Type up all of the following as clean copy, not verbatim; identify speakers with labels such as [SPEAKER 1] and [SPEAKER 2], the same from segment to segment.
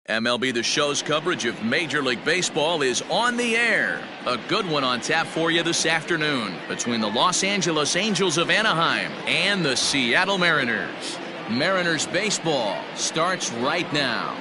[SPEAKER 1] MLB The Show's coverage of Major League Baseball is on the air. A good one on tap for you this afternoon between the Los Angeles Angels of Anaheim and the Seattle Mariners. Mariners baseball starts right now.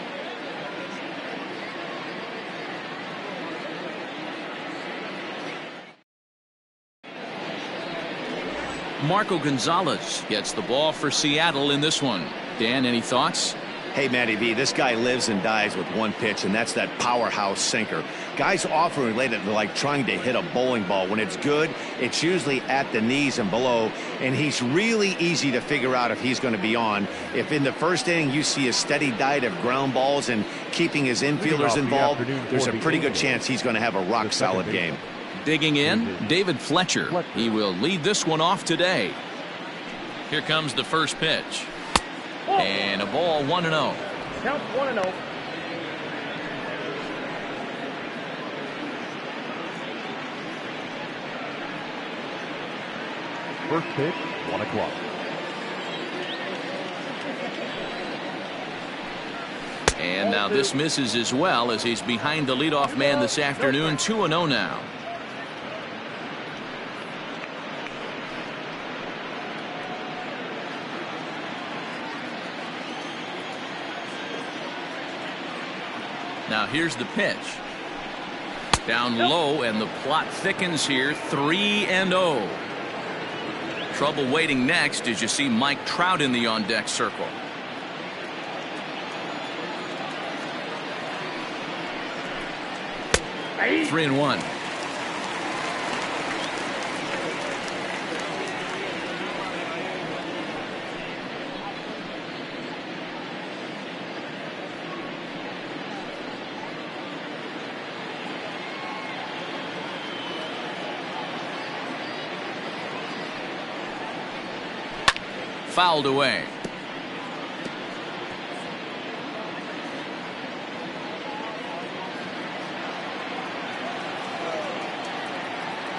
[SPEAKER 1] Marco Gonzalez gets the ball for Seattle in this one. Dan, any thoughts?
[SPEAKER 2] Hey, Matty V, this guy lives and dies with one pitch, and that's that powerhouse sinker. Guys often relate it to like trying to hit a bowling ball. When it's good, it's usually at the knees and below, and he's really easy to figure out if he's going to be on. If in the first inning you see a steady diet of ground balls and keeping his infielders involved, there's a pretty good chance he's going to have a rock-solid game.
[SPEAKER 1] Digging in, David Fletcher. He will lead this one off today. Here comes the first pitch. And a ball 1-0.
[SPEAKER 3] Count 1-0.
[SPEAKER 4] First pitch, 1 o'clock.
[SPEAKER 1] And now this misses as well as he's behind the leadoff man this afternoon. 2-0 now. Now here's the pitch. Down low, and the plot thickens here. 3-0. Trouble waiting next as you see Mike Trout in the on-deck circle.
[SPEAKER 3] Hey.
[SPEAKER 1] 3-1. Fouled away.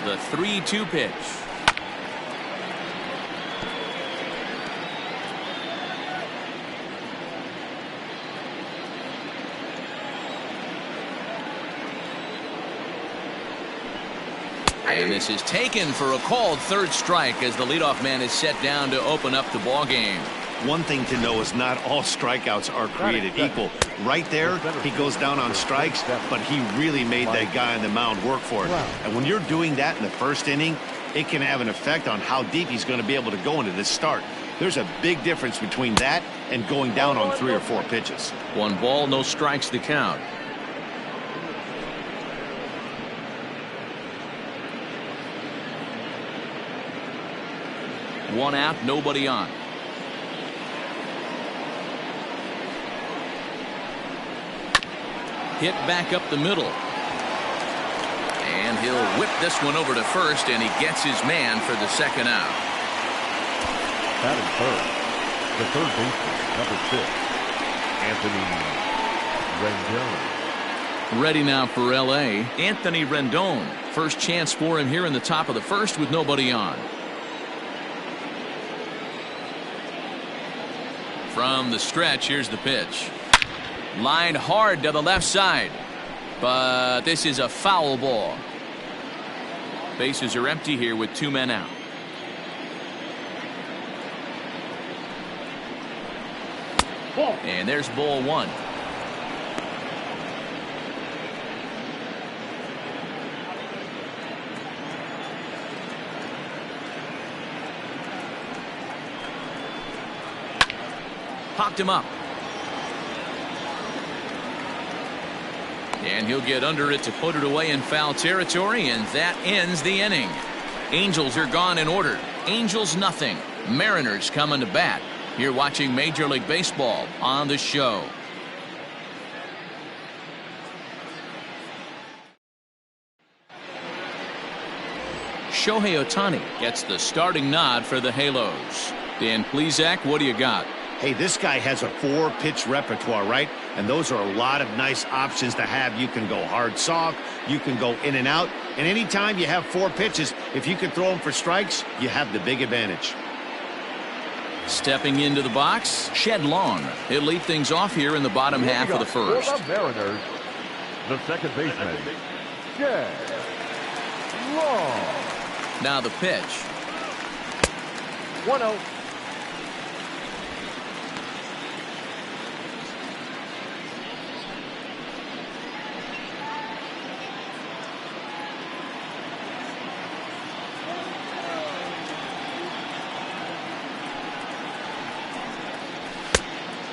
[SPEAKER 1] The 3-2 pitch. And this is taken for a called third strike as the leadoff man is set down to open up the ball game.
[SPEAKER 2] One thing to know is not all strikeouts are created equal. Right there, he goes down on strikes, but he really made that guy on the mound work for it. And when you're doing that in the first inning, it can have an effect on how deep he's going to be able to go into this start. There's a big difference between that and going down on 3 or 4 pitches.
[SPEAKER 1] 1 ball, no strikes to count. One out, nobody on. Hit back up the middle. And he'll whip this one over to first, and he gets his man for the second out.
[SPEAKER 4] Batting third, the third baseman, number 6, Anthony Rendon.
[SPEAKER 1] Ready now for LA, Anthony Rendon. First chance for him here in the top of the first with nobody on. From the stretch, here's the pitch. Lined hard to the left side. But this is a foul ball. Bases are empty here with 2 men out. And there's ball 1. Popped him up. And he'll get under it to put it away in foul territory, and that ends the inning. Angels are gone in order. Angels nothing. Mariners coming to bat. You're watching Major League Baseball on The Show. Shohei Ohtani gets the starting nod for the Halos. Dan Plesac, what do you got?
[SPEAKER 2] Hey, this guy has a 4-pitch repertoire, right? And those are a lot of nice options to have. You can go hard soft, you can go in and out, and anytime you have 4 pitches, if you can throw them for strikes, you have the big advantage.
[SPEAKER 1] Stepping into the box, Shed Long. He'll lead things off here in the bottom half of the first.
[SPEAKER 4] For the Mariners, the second baseman, Shed Long.
[SPEAKER 1] Now the pitch.
[SPEAKER 3] 1-0.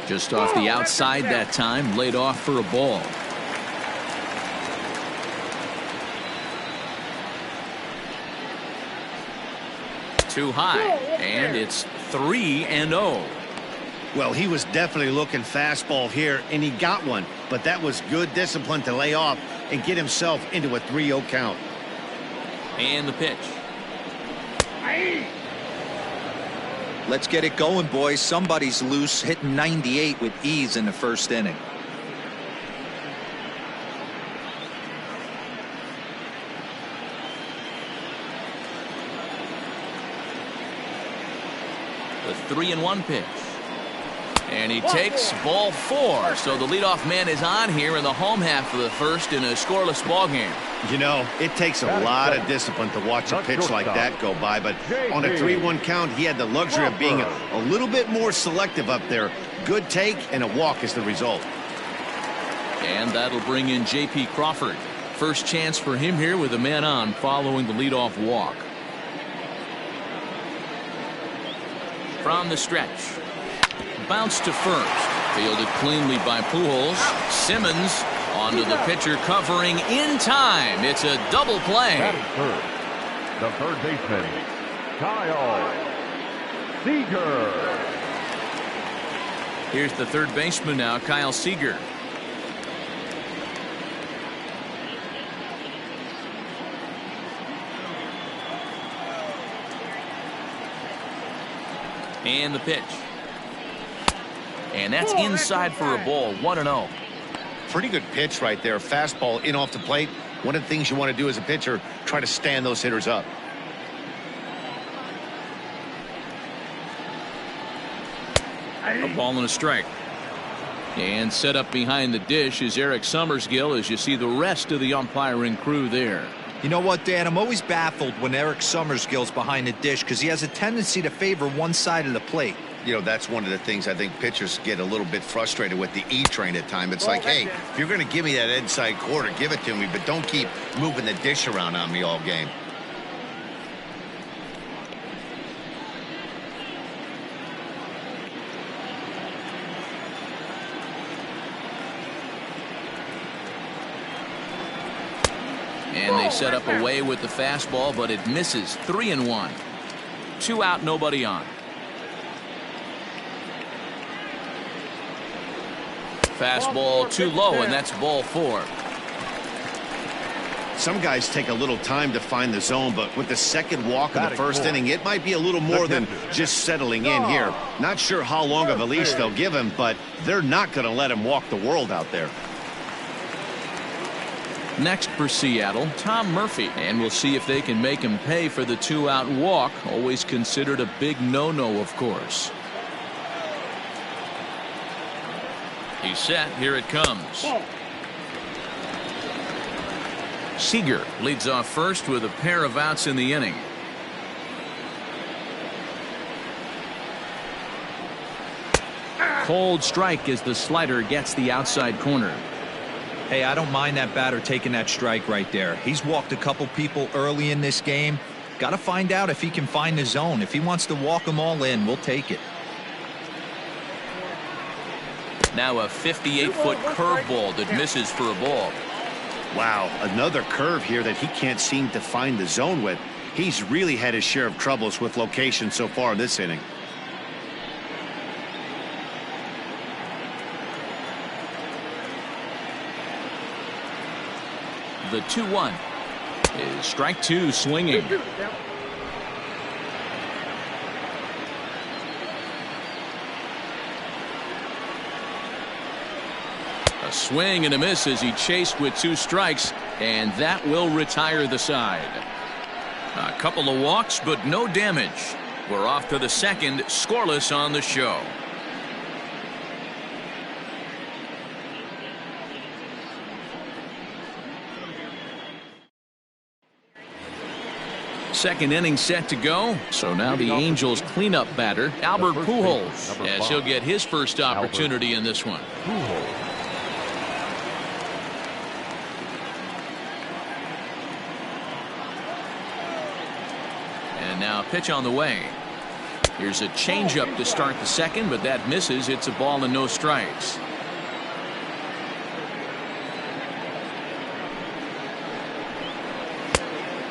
[SPEAKER 1] Just off the outside that time, laid off for a ball. Too high, and it's 3-0.
[SPEAKER 2] Well, he was definitely looking fastball here, and he got one. But that was good discipline to lay off and get himself into a 3-0 count.
[SPEAKER 1] And the pitch.
[SPEAKER 5] Let's get it going, boys. Somebody's loose, hitting 98 with ease in the first inning.
[SPEAKER 1] The 3-1 pitch. And he takes ball 4. So the leadoff man is on here in the home half of the first in a scoreless ball game.
[SPEAKER 2] You know, it takes a lot of discipline to watch a pitch like that go by, but on a 3-1 count, he had the luxury of being a little bit more selective up there. Good take, and a walk is the result.
[SPEAKER 1] And that'll bring in J.P. Crawford. First chance for him here with a man on following the leadoff walk. From the stretch. Bounce to first. Fielded cleanly by Pujols. Simmons onto the pitcher, covering in time. It's a double play.
[SPEAKER 4] Batting third, the third baseman, Kyle Seager.
[SPEAKER 1] Here's the third baseman now, Kyle Seager. And the pitch. And that's inside for a ball. 1-0.
[SPEAKER 2] Pretty good pitch right there. Fastball in off the plate. One of the things you want to do as a pitcher, try to stand those hitters up.
[SPEAKER 1] A ball and a strike. And set up behind the dish is Eric Summersgill as you see the rest of the umpiring crew there.
[SPEAKER 5] You know what, Dan? I'm always baffled when Eric Summersgill's behind the dish because he has a tendency to favor one side of the plate.
[SPEAKER 2] You know, that's one of the things I think pitchers get a little bit frustrated with the E-train at times. It's like, hey, if you're going to give me that inside quarter, give it to me, but don't keep moving the dish around on me all game.
[SPEAKER 1] And they set up away with the fastball, but it misses. 3-1. 2 out, nobody on. Fastball too low, and that's ball 4.
[SPEAKER 2] Some guys take a little time to find the zone, but with the second walk in the first inning, it might be a little more than just settling in here. Not sure how long of a leash they'll give him, but they're not going to let him walk the world out there.
[SPEAKER 1] Next for Seattle, Tom Murphy, and we'll see if they can make him pay for the 2-out walk. Always considered a big no-no, of course. He's set. Here it comes. Seager leads off first with a pair of outs in the inning. Cold strike as the slider gets the outside corner.
[SPEAKER 5] Hey, I don't mind that batter taking that strike right there. He's walked a couple people early in this game. Got to find out if he can find the zone. If he wants to walk them all in, we'll take it.
[SPEAKER 1] Now a 58-foot curveball that misses for a ball.
[SPEAKER 2] Wow, another curve here that he can't seem to find the zone with. He's really had his share of troubles with location so far in this inning.
[SPEAKER 1] The 2-1 is strike 2 swinging. A swing and a miss as he chased with 2 strikes, and that will retire the side. A couple of walks, but no damage. We're off to the second, scoreless on the show. Second inning set to go. So now the Angels cleanup batter, Albert Pujols, as he'll get his first opportunity in this one. And now pitch on the way. Here's a changeup to start the second, but that misses. It's a ball and no strikes.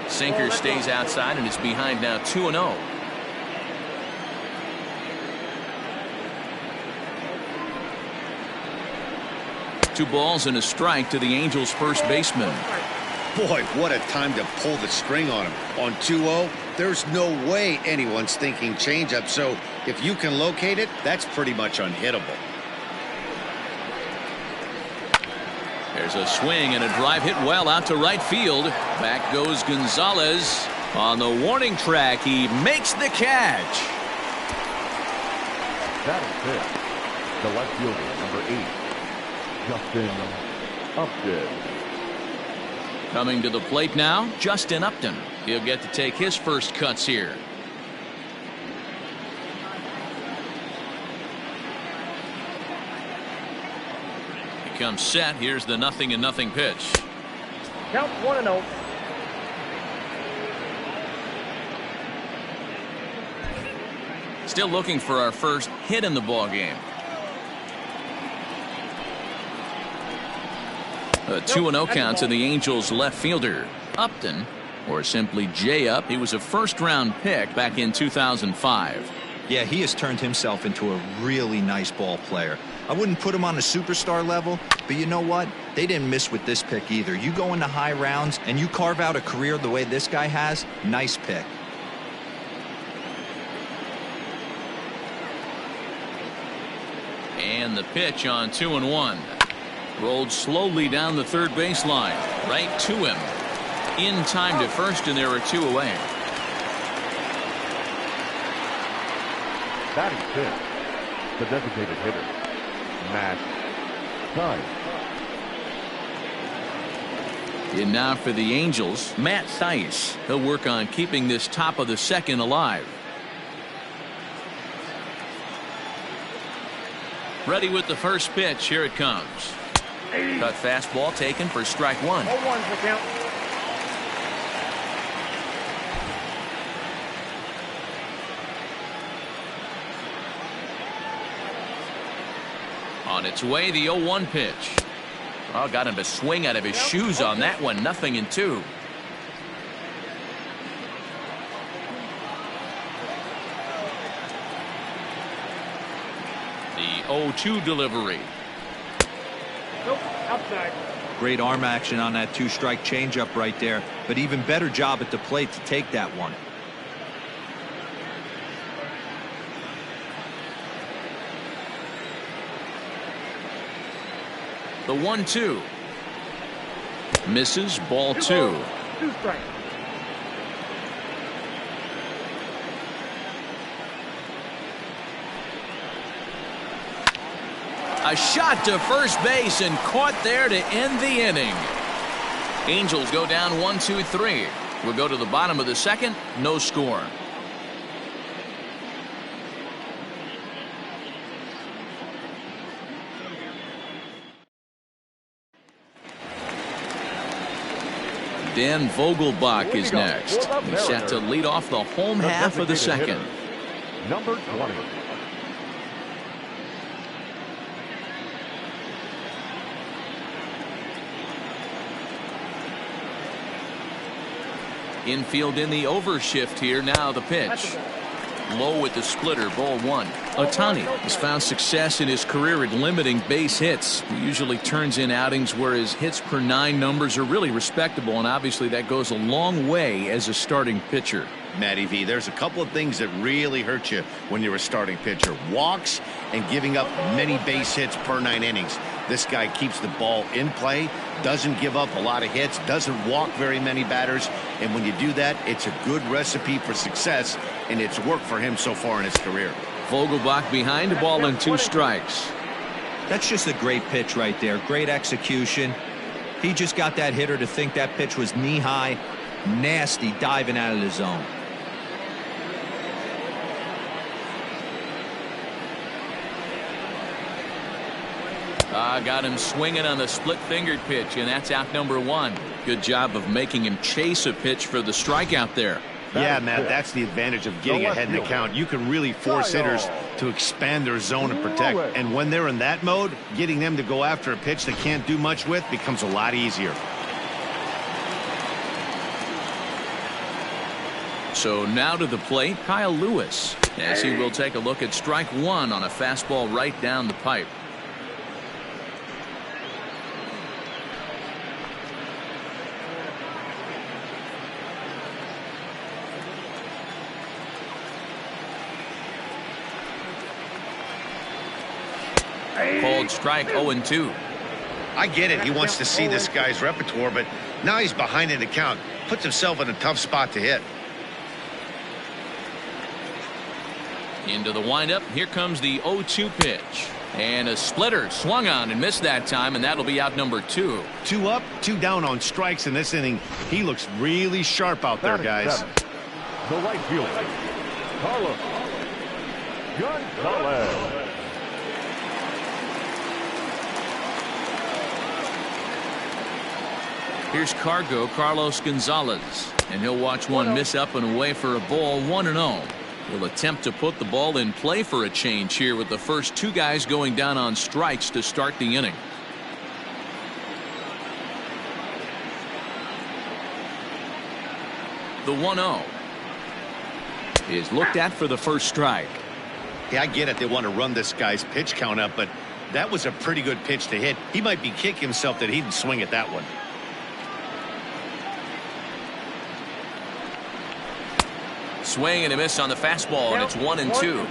[SPEAKER 1] Sinker stays outside and is behind now 2-0. Two balls and a strike to the Angels' first baseman.
[SPEAKER 2] Boy, what a time to pull the string on him. On 2-0, there's no way anyone's thinking changeup. So if you can locate it, that's pretty much unhittable.
[SPEAKER 1] There's a swing and a drive hit well out to right field. Back goes Gonzalez. On the warning track, he makes the catch.
[SPEAKER 4] That is it. The left fielder, number 8, Justin Upton.
[SPEAKER 1] Coming to the plate now, Justin Upton. He'll get to take his first cuts here. Comes set. Here's the 0-0 pitch.
[SPEAKER 3] Count 1-0.
[SPEAKER 1] Still looking for our first hit in the ball game. A 2-0 count to the Angels left fielder Upton, or simply J Up. He was a first-round pick back in 2005.
[SPEAKER 5] Yeah, he has turned himself into a really nice ball player. I wouldn't put him on a superstar level, but you know what? They didn't miss with this pick either. You go into high rounds and you carve out a career the way this guy has, nice pick.
[SPEAKER 1] And the pitch on 2-1. Rolled slowly down the third baseline. Right to him. In time to first, and there are two away.
[SPEAKER 4] Batting fifth, the designated hitter, Matt Thaiss.
[SPEAKER 1] And now for the Angels, Matt Thaiss. He'll work on keeping this top of the second alive. Ready with the first pitch. Here it comes. Cut fastball taken for strike one.
[SPEAKER 3] 0-1 for count.
[SPEAKER 1] On its way, the 0-1 pitch. Oh, got him to swing out of his shoes on that one. 0-2. The 0-2 delivery.
[SPEAKER 3] Nope, outside.
[SPEAKER 5] Great arm action on that two-strike changeup right there, but even better job at the plate to take that one.
[SPEAKER 1] The 1-2. Misses. Ball 2.
[SPEAKER 3] 2 strikes.
[SPEAKER 1] A shot to first base and caught there to end the inning. Angels go down 1-2-3. We'll go to the bottom of the second. No score. Dan Vogelbach is next. He's set to lead off the home half of the second.
[SPEAKER 4] Number 20.
[SPEAKER 1] Infield in the overshift here. Now the pitch. Low with the splitter. Ball 1. Ohtani has found success in his career at limiting base hits. He usually turns in outings where his hits per 9 numbers are really respectable, and obviously that goes a long way as a starting pitcher.
[SPEAKER 2] Matty V, there's a couple of things that really hurt you when you're a starting pitcher. Walks and giving up many base hits per 9 innings. This guy keeps the ball in play, doesn't give up a lot of hits, doesn't walk very many batters, and when you do that, it's a good recipe for success, and it's worked for him so far in his career.
[SPEAKER 1] Vogelbach behind, a ball and 2 strikes.
[SPEAKER 5] That's just a great pitch right there. Great execution. He just got that hitter to think that pitch was knee-high. Nasty diving out of the zone.
[SPEAKER 1] Got him swinging on the split-fingered pitch, and that's out number 1. Good job of making him chase a pitch for the strikeout there.
[SPEAKER 2] Yeah, Matt, that's the advantage of getting ahead in the count. You can really force hitters to expand their zone and protect. And when they're in that mode, getting them to go after a pitch they can't do much with becomes a lot easier.
[SPEAKER 1] So now to the plate, Kyle Lewis, as he will take a look at strike 1 on a fastball right down the pipe. Called strike 0-2.
[SPEAKER 2] I get it. He wants to see this guy's repertoire, but now he's behind in the count. Puts himself in a tough spot to hit.
[SPEAKER 1] Into the windup. Here comes the 0-2 pitch. And a splitter swung on and missed that time, and that'll be out number 2.
[SPEAKER 2] 2 up, 2 down on strikes in this inning. He looks really sharp out there, guys.
[SPEAKER 4] The right fielder, Carlos Gonzalez.
[SPEAKER 1] Here's Carlos Gonzalez, and he'll watch one miss up and away for a ball. 1-0. He'll attempt to put the ball in play for a change here with the first 2 guys going down on strikes to start the inning. The 1-0 is looked at for the first strike.
[SPEAKER 2] Yeah, I get it. They want to run this guy's pitch count up, but that was a pretty good pitch to hit. He might be kicking himself that he didn't swing at that one.
[SPEAKER 1] Swing and a miss on the fastball, and it's 1-2.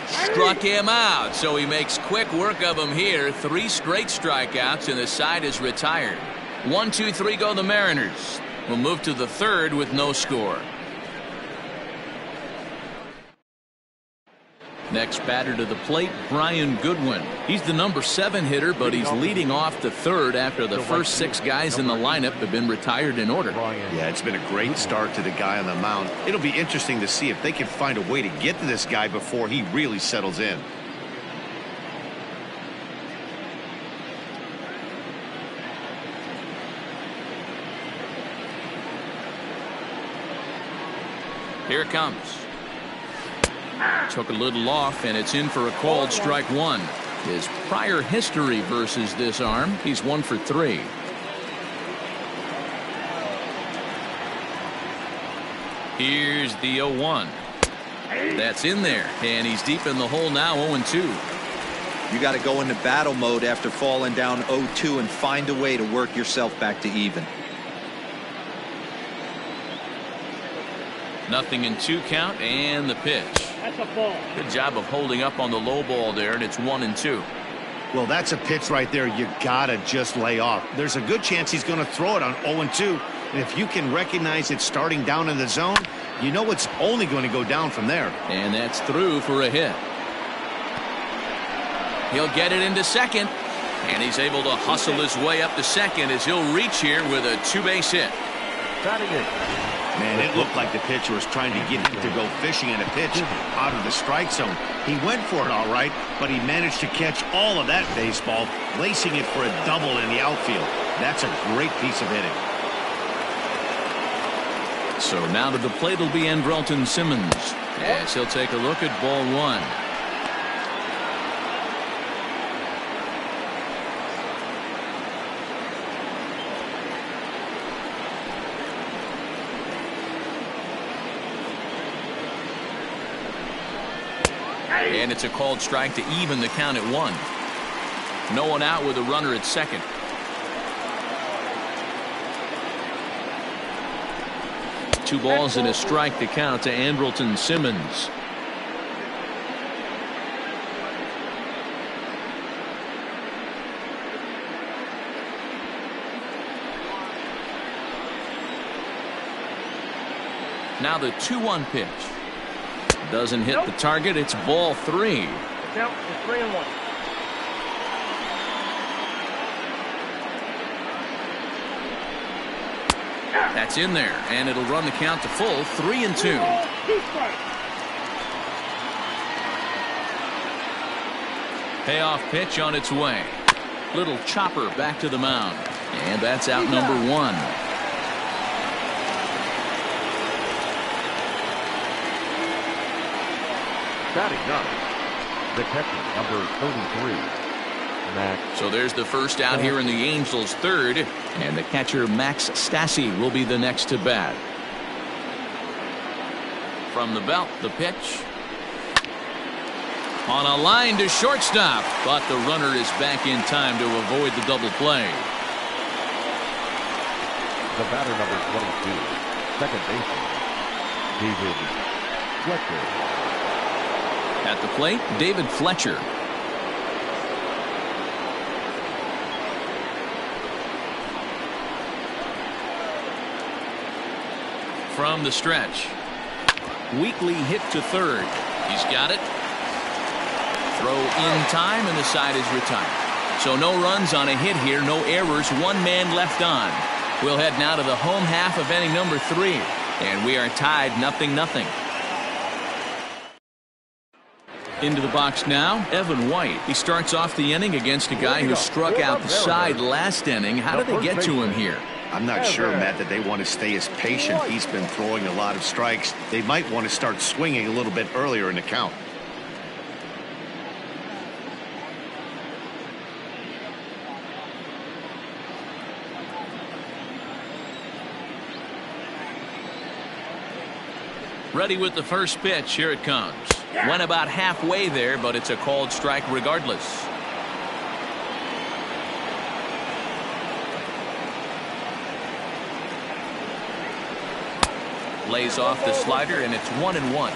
[SPEAKER 1] Struck him out, so he makes quick work of him here. 3 straight strikeouts, and the side is retired. 1-2-3 go the Mariners. We'll move to the 3rd with no score. Next batter to the plate, Brian Goodwin. He's the number 7 hitter, but he's leading off the 3rd after the first 6 guys in the lineup have been retired in order.
[SPEAKER 2] Yeah, it's been a great start to the guy on the mound. It'll be interesting to see if they can find a way to get to this guy before he really settles in.
[SPEAKER 1] Here it comes. Took a little off, and it's in for a called strike 1. His prior history versus this arm, he's 1 for 3. Here's the 0-1. That's in there, and he's deep in the hole now. 0-2.
[SPEAKER 5] You got to go into battle mode after falling down 0-2 and find a way to work yourself back to even.
[SPEAKER 1] 0-2 count, and the pitch.
[SPEAKER 3] That's a ball.
[SPEAKER 1] Good job of holding up on the low ball there, and it's 1-2.
[SPEAKER 2] Well, that's a pitch right there you gotta just lay off. There's a good chance he's going to throw it on 0-2, and if you can recognize it starting down in the zone, you know it's only going to go down from there.
[SPEAKER 1] And that's through for a hit. He'll get it into second, and he's able to hustle his way up to second as he'll reach here with a 2-base hit.
[SPEAKER 2] Man, it looked like the pitcher was trying to get him to go fishing at a pitch out of the strike zone. He went for it all right, but he managed to catch all of that baseball, lacing it for a double in the outfield. That's a great piece of hitting.
[SPEAKER 1] So now to the plate will be Andrelton Simmons, as he'll take a look at ball 1. And it's a called strike to even the count at 1. No one out with a runner at second. 2 balls and a strike to count to Andrelton Simmons. Now the 2-1 pitch. Doesn't hit the target. It's ball 3.
[SPEAKER 3] Count is 3-1.
[SPEAKER 1] That's in there, and it'll run the count to full. 3-2.
[SPEAKER 3] 2 strikes.
[SPEAKER 1] Payoff pitch on its way. Little chopper back to the mound, and that's out number 1.
[SPEAKER 4] Batting up, the catcher, number 33, Max.
[SPEAKER 1] So there's the first out here in the Angels' third, and the catcher Max Stassi will be the next to bat. From the belt, the pitch. On a line to shortstop, but the runner is back in time to avoid the double play.
[SPEAKER 4] The batter, number 22, second baseman, David Fletcher.
[SPEAKER 1] At the plate, David Fletcher. From the stretch. Weakly hit to third. He's got it. Throw in time, and the side is retired. So no runs on a hit here, no errors, 1 man left on. We'll head now to the home half of inning number 3, and we are tied 0-0. Into the box now, Evan White. He starts off the inning against a guy who struck out the side last inning. How did they get to him here?
[SPEAKER 2] I'm not sure, Matt, that they want to stay as patient. He's been throwing a lot of strikes. They might want to start swinging a little bit earlier in the count.
[SPEAKER 1] Ready with the first pitch. Here it comes. Went about halfway there, but it's a called strike regardless. Lays off the slider, and it's 1-1.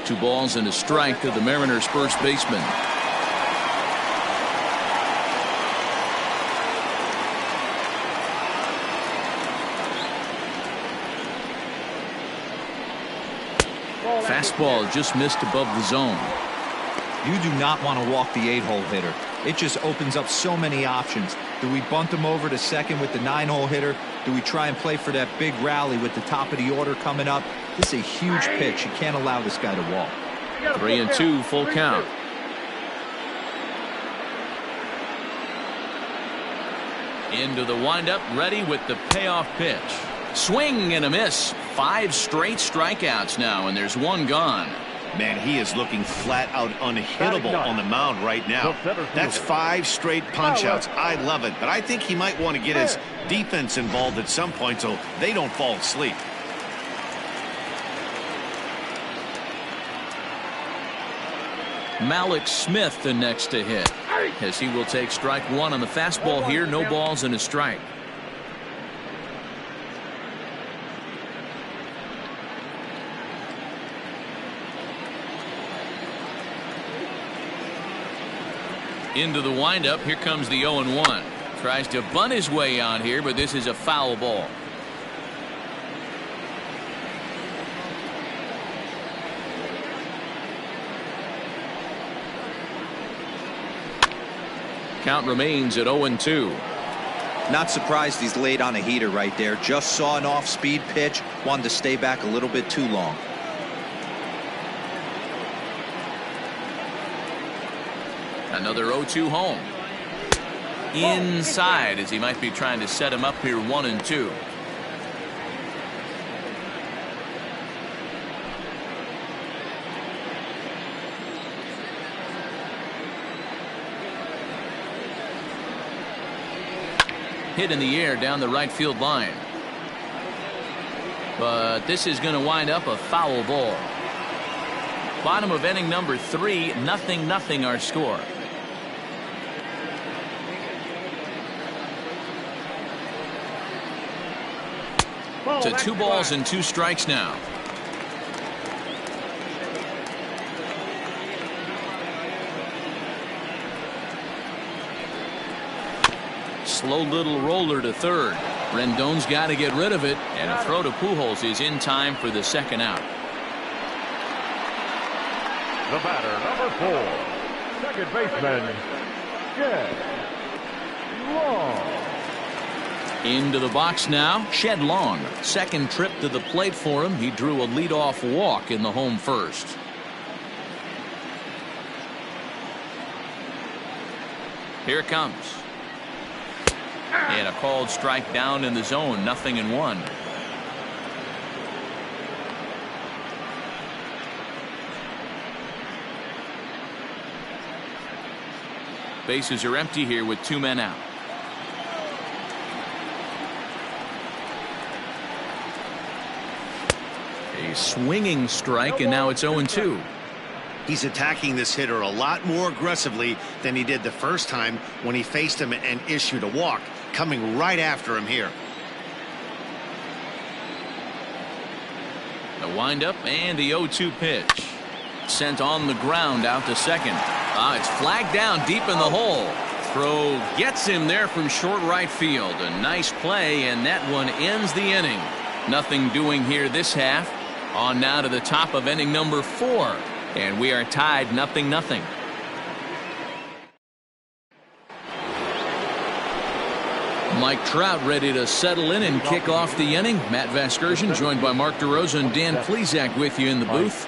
[SPEAKER 1] Two balls and a strike to the Mariners' first baseman. Fastball just missed above the zone.
[SPEAKER 5] You do not want to walk the 8-hole hitter. It just opens up so many options. Do we bunt him over to second with the 9-hole hitter? Do we try and play for that big rally with the top of the order coming up? This is a huge pitch. You can't allow this guy to walk.
[SPEAKER 1] 3-2, full count. Into the windup, ready with the payoff pitch. Swing and a miss. 5 straight strikeouts now, and there's 1 gone.
[SPEAKER 2] Man, he is looking flat out unhittable on the mound right now. That's 5 straight punch-outs. I love it, but I think he might want to get his defense involved at some point so they don't fall asleep.
[SPEAKER 1] Malik Smith the next to hit, as he will take strike 1 on the fastball here. No balls and a strike. Into the windup. Here comes the 0-1. Tries to bunt his way on here, but this is a foul ball. Count remains at 0-2.
[SPEAKER 5] Not surprised he's laid on a heater right there. Just saw an off-speed pitch. Wanted to stay back a little bit too long.
[SPEAKER 1] Another 0-2 home. Inside, as he might be trying to set him up here 1-2. Hit in the air down the right field line. But this is going to wind up a foul ball. Bottom of inning number 3, 0-0 our score. To 2 balls and 2 strikes now. Slow little roller to third. Rendon's got to get rid of it, and a throw to Pujols is in time for the second out.
[SPEAKER 4] The batter, number 4, second baseman, Shed Long.
[SPEAKER 1] Into the box now, Shed Long. Second trip to the plate for him. He drew a leadoff walk in the home first. Here it comes. And a called strike down in the zone, 0-1. Bases are empty here with 2 men out. A swinging strike, and now it's 0-2.
[SPEAKER 2] He's attacking this hitter a lot more aggressively than he did the first time when he faced him and issued a walk, coming right after him here.
[SPEAKER 1] The windup and the 0-2 pitch. Sent on the ground out to second. It's flagged down deep in the hole. Throw gets him there from short right field. A nice play, and that one ends the inning. Nothing doing here this half. On now to the top of inning number 4. And we are tied 0-0. Mike Trout ready to settle in and kick off the inning. Matt Vasgersian joined by Mark DeRosa and Dan Plesac with you in the booth.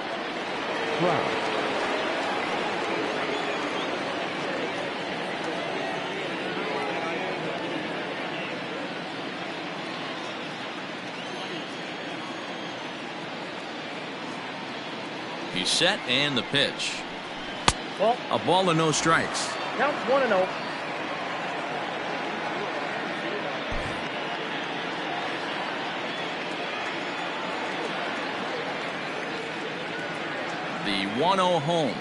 [SPEAKER 1] He's set, and the pitch.
[SPEAKER 3] Ball.
[SPEAKER 1] A ball and no strikes.
[SPEAKER 3] Counts 1-0.
[SPEAKER 1] The 1-0 home.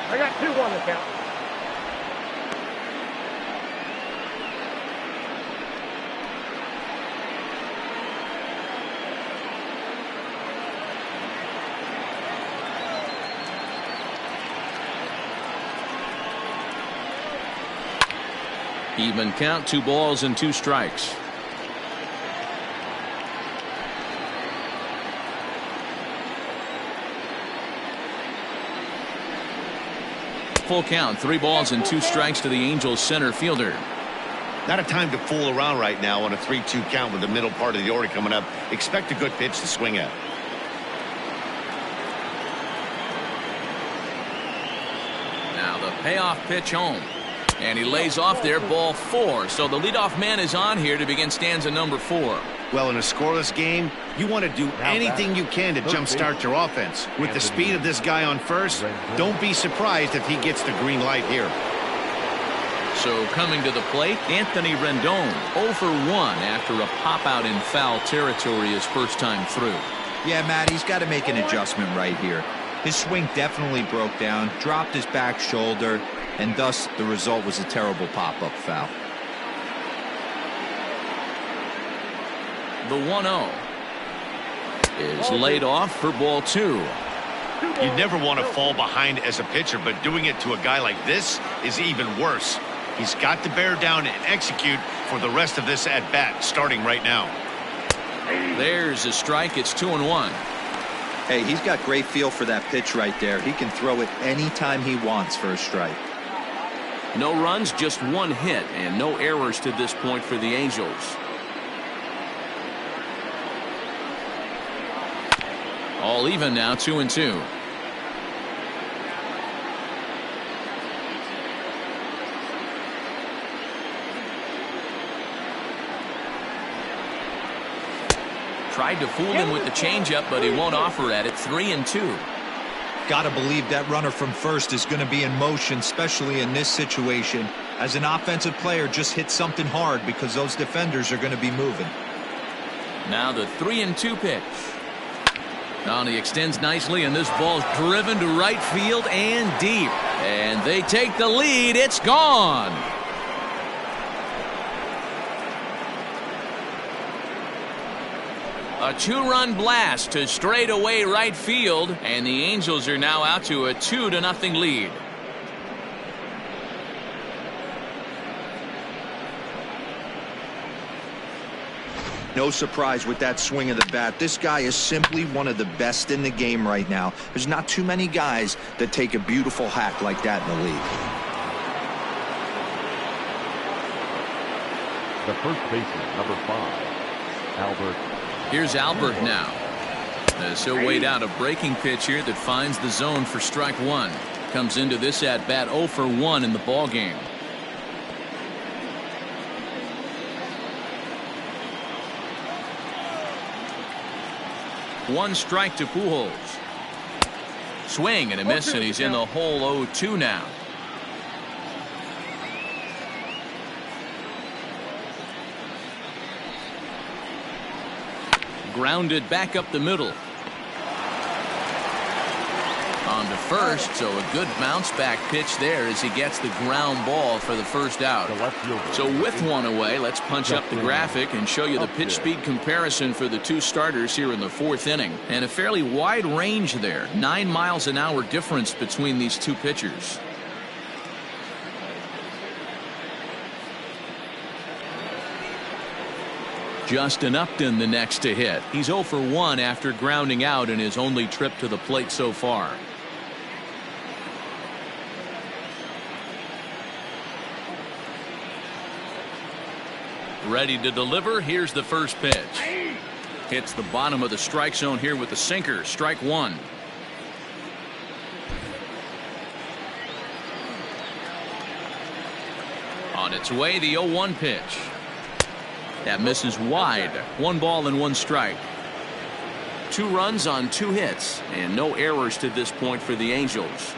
[SPEAKER 3] I got 2-1 to count.
[SPEAKER 1] Even count, 2 balls and 2 strikes. Full count, 3 balls and 2 strikes to the Angels center fielder.
[SPEAKER 2] Not a time to fool around right now on a 3-2 count with the middle part of the order coming up. Expect a good pitch to swing at.
[SPEAKER 1] Now the payoff pitch home. And he lays off there, ball 4. So the leadoff man is on here to begin stanza number 4.
[SPEAKER 2] Well, in a scoreless game, you want to do anything you can to jumpstart your offense. With the speed of this guy on first, don't be surprised if he gets the green light here.
[SPEAKER 1] So coming to the plate, Anthony Rendon 0 for 1 after a pop out in foul territory his first time through.
[SPEAKER 5] Yeah, Matt, he's got to make an adjustment right here. His swing definitely broke down, dropped his back shoulder, and thus the result was a terrible pop-up foul.
[SPEAKER 1] The 1-0 is laid off for ball 2.
[SPEAKER 2] You never want to fall behind as a pitcher, but doing it to a guy like this is even worse. He's got to bear down and execute for the rest of this at-bat, starting right now.
[SPEAKER 1] There's a strike. It's 2-1.
[SPEAKER 5] Hey, he's got great feel for that pitch right there. He can throw it anytime he wants for a strike.
[SPEAKER 1] No runs, just 1 hit, and no errors to this point for the Angels. All even now, 2-2. Tried to fool him with the changeup, but he won't offer at it. 3-2.
[SPEAKER 5] Got to believe that runner from first is going to be in motion, especially in this situation. As an offensive player, just hit something hard because those defenders are going to be moving.
[SPEAKER 1] Now the 3-2 pitch. Now he extends nicely, and this ball's driven to right field and deep. And they take the lead. It's gone. A 2-run blast to straightaway right field, and the Angels are now out to a 2-0 lead.
[SPEAKER 5] No surprise with that swing of the bat. This guy is simply one of the best in the game right now. There's not too many guys that take a beautiful hack like that in the league.
[SPEAKER 4] The first baseman, number 5, Albert.
[SPEAKER 1] Here's Albert now. As he'll wait out a breaking pitch here that finds the zone for strike one. Comes into this at bat 0 for 1 in the ball game. One strike to Pujols. Swing and a miss, and he's in the hole 0-2 now. Grounded back up the middle. On to first, so a good bounce back pitch there as he gets the ground ball for the first out. So with one away, let's punch up the graphic and show you the pitch speed comparison for the two starters here in the 4th inning. And a fairly wide range there. 9 miles an hour difference between these two pitchers. Justin Upton the next to hit. He's 0 for 1 after grounding out in his only trip to the plate so far. Ready to deliver. Here's the first pitch. Hits the bottom of the strike zone here with the sinker. Strike one. On its way, the 0-1 pitch. That misses wide. 1 ball and 1 strike. 2 runs on 2 hits and no errors to this point for the Angels.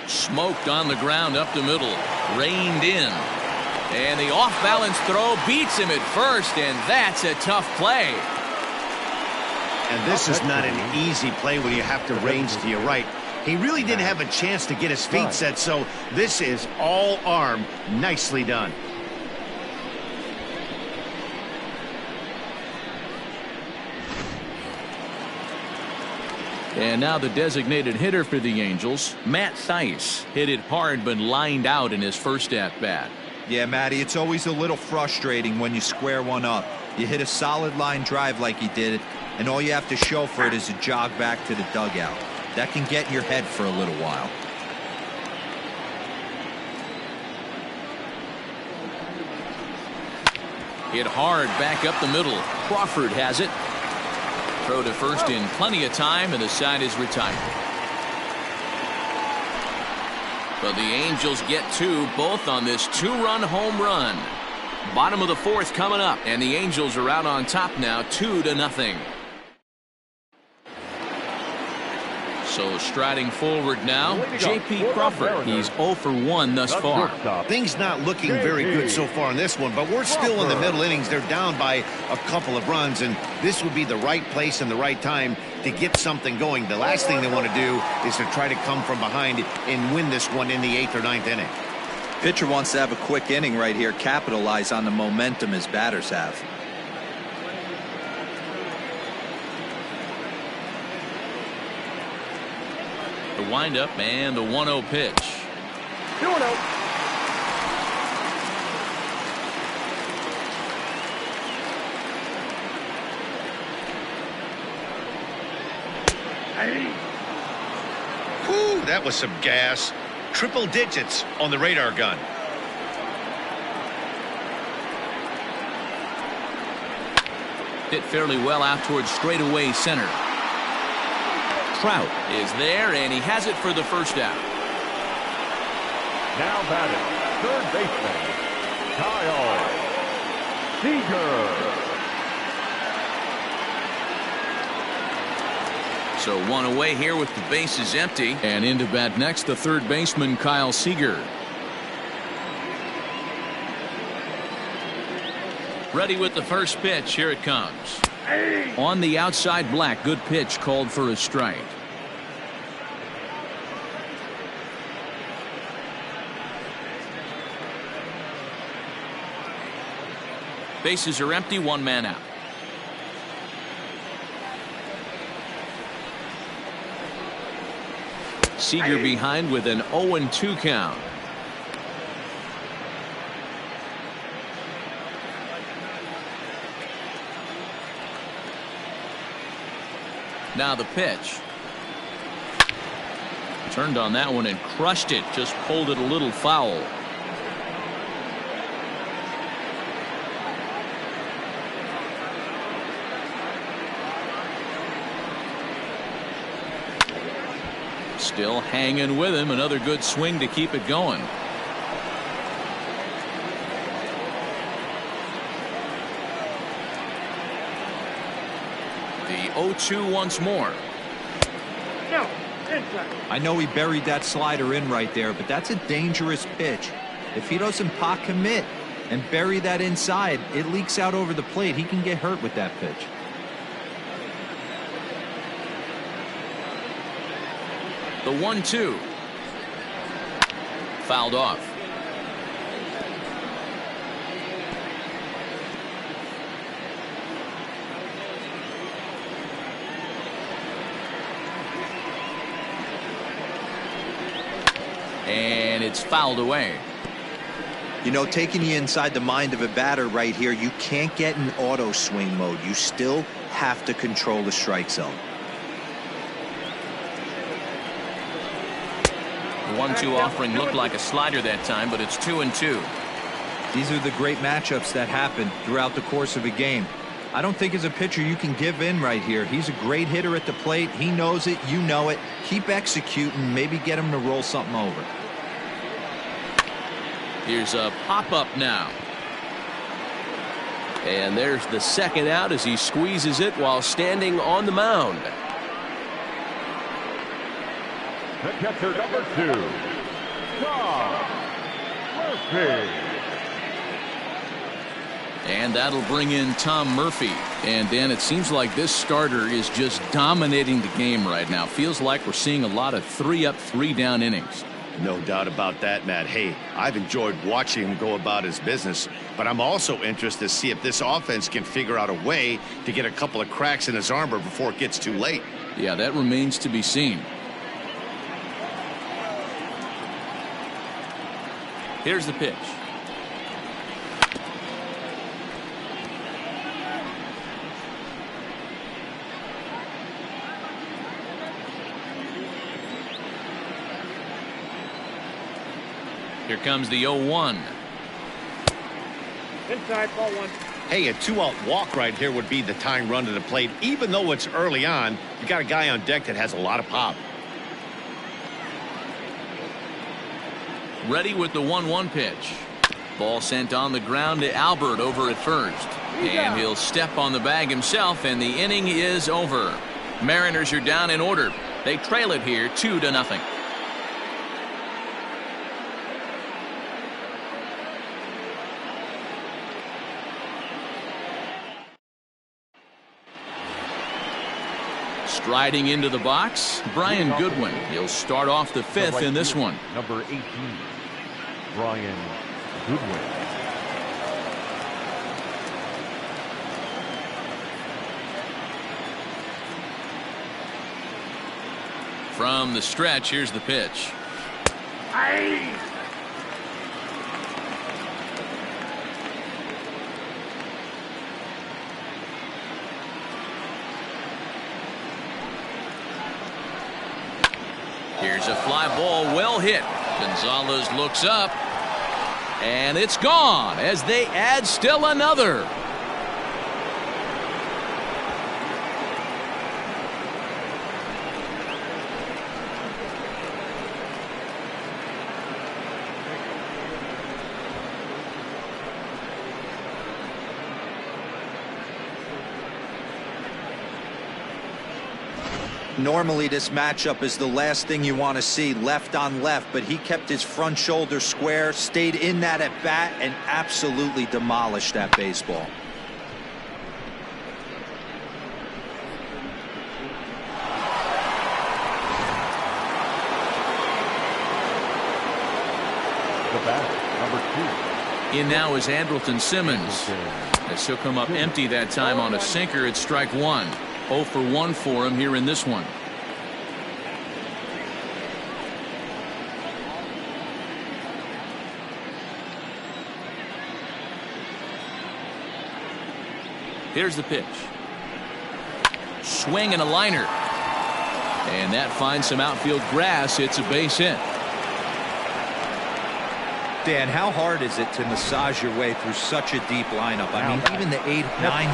[SPEAKER 1] Smoked on the ground up the middle. Reined in. And the off-balance throw beats him at first, and that's a tough play.
[SPEAKER 2] And this is not an easy play when you have to range to your right. He really didn't have a chance to get his feet set, so this is all arm. Nicely done.
[SPEAKER 1] And now the designated hitter for the Angels, Matt Thaiss, hit it hard but lined out in his first at-bat.
[SPEAKER 5] Yeah, Matty, it's always a little frustrating when you square one up. You hit a solid line drive like he did, and all you have to show for it is a jog back to the dugout. That can get in your head for a little while.
[SPEAKER 1] Hit hard back up the middle. Crawford has it. Throw to first in plenty of time, and the side is retired. But the Angels get 2, both on this 2-run home run. Bottom of the 4th coming up, and the Angels are out on top now, 2-0. So striding forward now, J.P. Crawford. He's 0 for 1 thus far.
[SPEAKER 2] Things not looking very good so far in this one, but we're still in the middle innings. They're down by a couple of runs, and this would be the right place and the right time to get something going. The last thing they want to do is to try to come from behind and win this one in the 8th or 9th inning.
[SPEAKER 5] Pitcher wants to have a quick inning right here, capitalize on the momentum his batters have.
[SPEAKER 1] The windup and the 1-0 pitch.
[SPEAKER 3] 2-0.
[SPEAKER 2] Whew, that was some gas. Triple digits on the radar gun.
[SPEAKER 1] Hit fairly well out towards straightaway center. Trout is there, and he has it for the first out.
[SPEAKER 4] Now batting, third baseman, Kyle Seager.
[SPEAKER 1] So 1 away here with the bases empty. And into bat next, the third baseman, Kyle Seager. Ready with the first pitch. Here it comes. On the outside black. Good pitch called for a strike. Bases are empty. One man out. Seager behind with an 0-2 count. Now the pitch. Turned on that one and crushed it. Just pulled it a little foul. Still hanging with him. Another good swing to keep it going. The 0-2 once more.
[SPEAKER 3] No, inside.
[SPEAKER 5] I know he buried that slider in right there, but that's a dangerous pitch. If he doesn't pot commit and bury that inside, it leaks out over the plate. He can get hurt with that pitch.
[SPEAKER 1] The 1-2. Fouled off. And it's fouled away.
[SPEAKER 5] You know, taking you inside the mind of a batter right here, you can't get in auto swing mode. You still have to control the strike zone.
[SPEAKER 1] 1-2 offering looked like a slider that time, but it's 2-2.
[SPEAKER 5] These are the great matchups that happen throughout the course of a game. I don't think as a pitcher you can give in right here. He's a great hitter at the plate. He knows it. You know it. Keep executing. Maybe get him to roll something over.
[SPEAKER 1] Here's a pop-up now. And there's the second out as he squeezes it while standing on the mound.
[SPEAKER 4] The catcher, number 2, Tom Murphy.
[SPEAKER 1] And that'll bring in Tom Murphy. And Dan, it seems like this starter is just dominating the game right now. Feels like we're seeing a lot of 3-up, 3-down innings.
[SPEAKER 2] No doubt about that, Matt. Hey, I've enjoyed watching him go about his business, but I'm also interested to see if this offense can figure out a way to get a couple of cracks in his armor before it gets too late.
[SPEAKER 1] Yeah, that remains to be seen. Here's the pitch. Here comes the 0-1.
[SPEAKER 3] Inside, ball 1.
[SPEAKER 2] Hey, a 2-out walk right here would be the tying run to the plate. Even though it's early on, you got a guy on deck that has a lot of pop.
[SPEAKER 1] Ready with the 1-1 pitch. Ball sent on the ground to Albert over at first. And he'll step on the bag himself, and the inning is over. Mariners are down in order. They trail it here 2-0. Striding into the box, Brian Goodwin. He'll start off the fifth in this one.
[SPEAKER 4] Number 18, Brian Goodwin.
[SPEAKER 1] From the stretch, here's the pitch. Here's a fly ball, well hit. Gonzalez looks up, and it's gone as they add still another.
[SPEAKER 5] Normally this matchup is the last thing you want to see, left on left, but he kept his front shoulder square, stayed in that at bat, and absolutely demolished that baseball.
[SPEAKER 1] In now is Andrelton Simmons. As he'll come up empty that time on a sinker, it's strike one. 0 for 1 for him here in this one. Here's the pitch. Swing and a liner. And that finds some outfield grass. It's a base hit.
[SPEAKER 5] Dan, how hard is it to massage your way through such a deep lineup? I mean, even the 8-9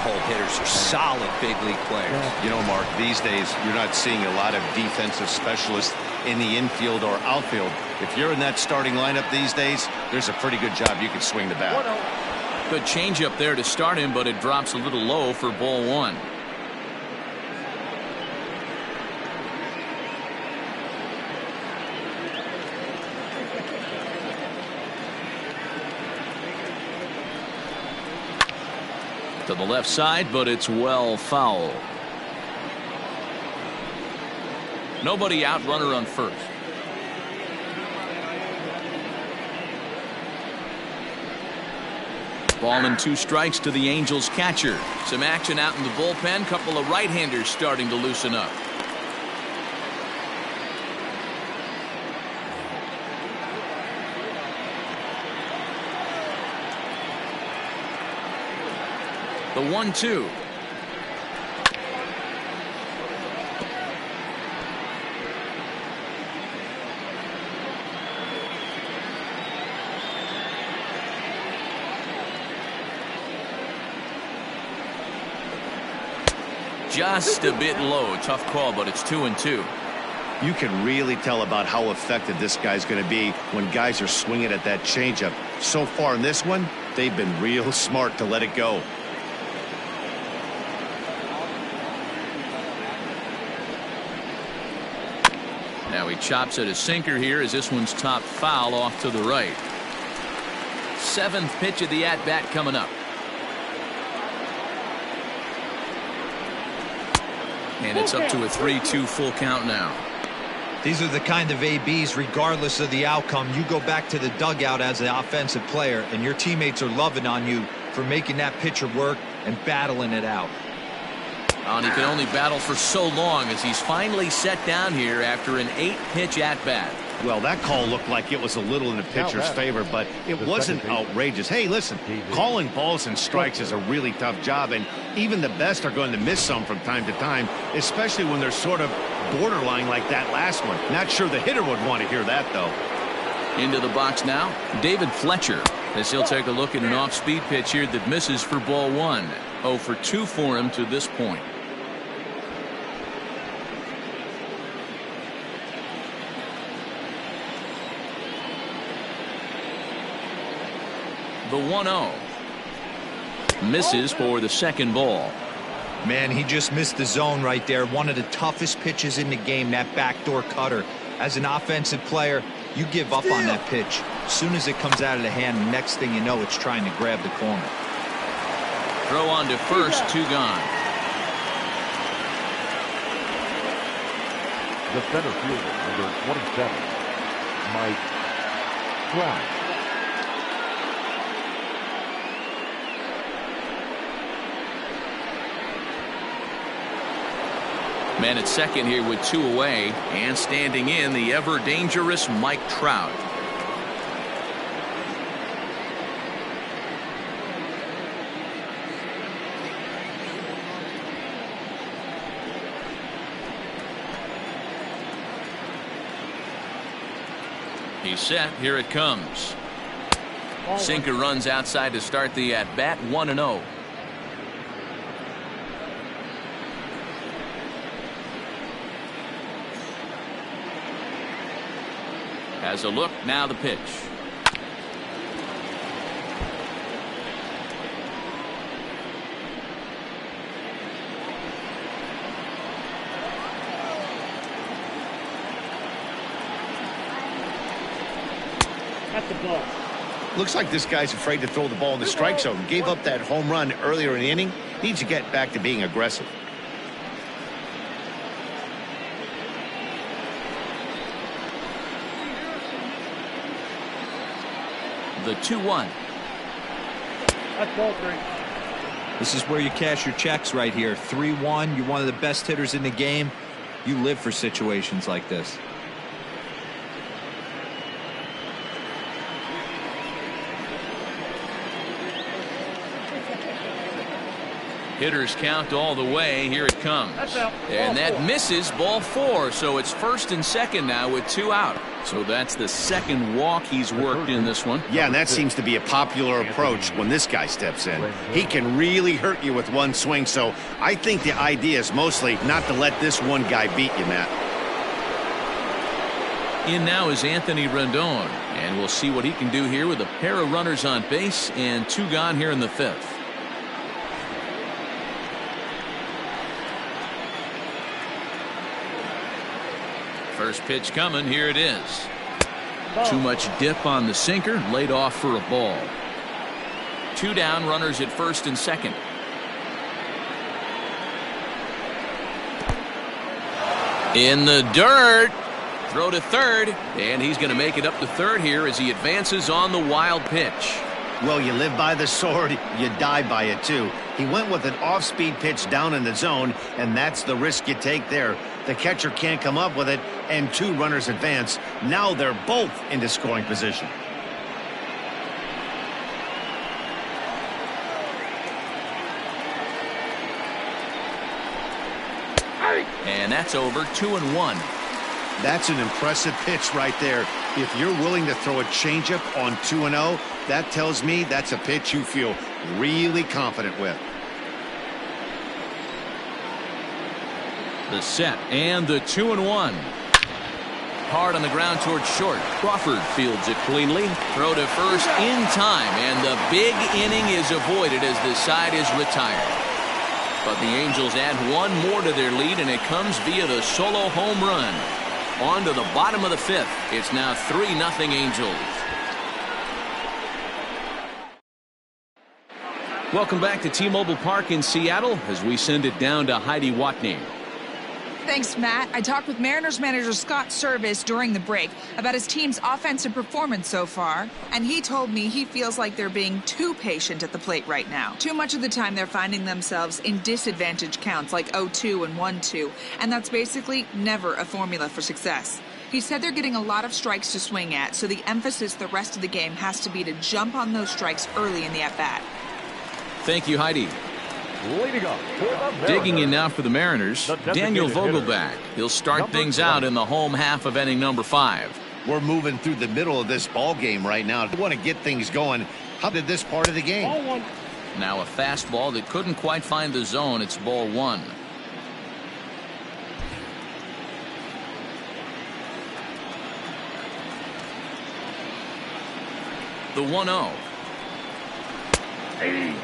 [SPEAKER 5] hole hitters are solid big league players.
[SPEAKER 2] You know, Mark, these days you're not seeing a lot of defensive specialists in the infield or outfield. If you're in that starting lineup these days, there's a pretty good job you can swing the bat.
[SPEAKER 1] Good changeup there to start him, but it drops a little low for ball one. To the left side, but it's well foul. Nobody out, runner on first. Ball and 2 strikes to the Angels catcher. Some action out in the bullpen. Couple of right-handers starting to loosen up. The 1-2. Just a bit low. Tough call, but it's 2-2.
[SPEAKER 2] You can really tell about how effective this guy's going to be when guys are swinging at that changeup. So far in this one, they've been real smart to let it go.
[SPEAKER 1] Now he chops at a sinker here as this one's top foul off to the right. 7th pitch of the at-bat coming up. And it's up to a 3-2 full count now.
[SPEAKER 5] These are the kind of ABs, regardless of the outcome, you go back to the dugout as an offensive player, and your teammates are loving on you for making that pitcher work and battling it out.
[SPEAKER 1] And he can only battle for so long as he's finally set down here after an 8-pitch at-bat.
[SPEAKER 2] Well, that call looked like it was a little in the pitcher's favor, but it wasn't outrageous. Hey, listen, calling balls and strikes is a really tough job, and even the best are going to miss some from time to time, especially when they're sort of borderline like that last one. Not sure the hitter would want to hear that, though.
[SPEAKER 1] Into the box now, David Fletcher, as he'll take a look at an off-speed pitch here that misses for ball one. 0 for 2 for him to this point. The 1-0. Misses for the second ball.
[SPEAKER 5] Man, he just missed the zone right there. One of the toughest pitches in the game, that backdoor cutter. As an offensive player, you give up on that pitch. As soon as it comes out of the hand, the next thing you know, it's trying to grab the corner.
[SPEAKER 1] Throw on to first, 2 gone.
[SPEAKER 4] The center fielder, number 27, Mike Trout.
[SPEAKER 1] Man at second here with 2 away, and standing in the ever dangerous Mike Trout. He's set. Here it comes. Sinker runs outside to start the at bat. 1-0. Has a look, now the pitch.
[SPEAKER 3] That's the ball.
[SPEAKER 2] Looks like this guy's afraid to throw the ball in the strike zone. Gave up that home run earlier in the inning. Needs to get back to being aggressive.
[SPEAKER 1] The 2-1.
[SPEAKER 3] That's ball 3.
[SPEAKER 5] This is where you cash your checks right here. 3-1. You're one of the best hitters in the game. You live for situations like this.
[SPEAKER 1] Hitters count all the way. Here it comes. And that misses, ball 4. So it's first and second now with 2 out. So that's the second walk he's worked in this one.
[SPEAKER 2] Yeah, and that seems to be a popular approach when this guy steps in. He can really hurt you with one swing. So I think the idea is mostly not to let this one guy beat you, Matt.
[SPEAKER 1] In now is Anthony Rendon. And we'll see what he can do here with a pair of runners on base and 2 gone here in the 5th. First pitch coming. Here it is. Too much dip on the sinker. Laid off for a ball. 2 down, runners at first and second. In the dirt. Throw to third. And he's going to make it up to third here as he advances on the wild pitch.
[SPEAKER 2] Well, you live by the sword, you die by it too. He went with an off-speed pitch down in the zone, and that's the risk you take there. The catcher can't come up with it, and 2 runners advance. Now they're both into scoring position.
[SPEAKER 1] And that's over. 2-1.
[SPEAKER 2] That's an impressive pitch right there. If you're willing to throw a changeup on 2-0, that tells me that's a pitch you feel really confident with.
[SPEAKER 1] The set and the 2-1. Hard on the ground towards short. Crawford fields it cleanly. Throw to first in time, and the big inning is avoided as the side is retired. But the Angels add 1 more to their lead, and it comes via the solo home run. On to the bottom of the 5th. It's now 3-0 Angels. Welcome back to T-Mobile Park in Seattle as we send it down to Heidi Watney.
[SPEAKER 6] Thanks, Matt. I talked with Mariners manager Scott Service during the break about his team's offensive performance so far, and he told me he feels like they're being too patient at the plate right now. Too much of the time they're finding themselves in disadvantage counts like 0-2 and 1-2, and that's basically never a formula for success. He said they're getting a lot of strikes to swing at, so the emphasis the rest of the game has to be to jump on those strikes early in the at-bat.
[SPEAKER 1] Thank you, Heidi.
[SPEAKER 4] Leading up for the Mariners.
[SPEAKER 1] Digging in now for the Mariners, Daniel Vogelbach. He'll start things out in the home half of inning number 5.
[SPEAKER 2] We're moving through the middle of this ball game right now. We want to get things going. How did this part of the game?
[SPEAKER 3] Ball 1.
[SPEAKER 1] Now a fastball that couldn't quite find the zone. It's ball 1. The 1-0.
[SPEAKER 4] Hey.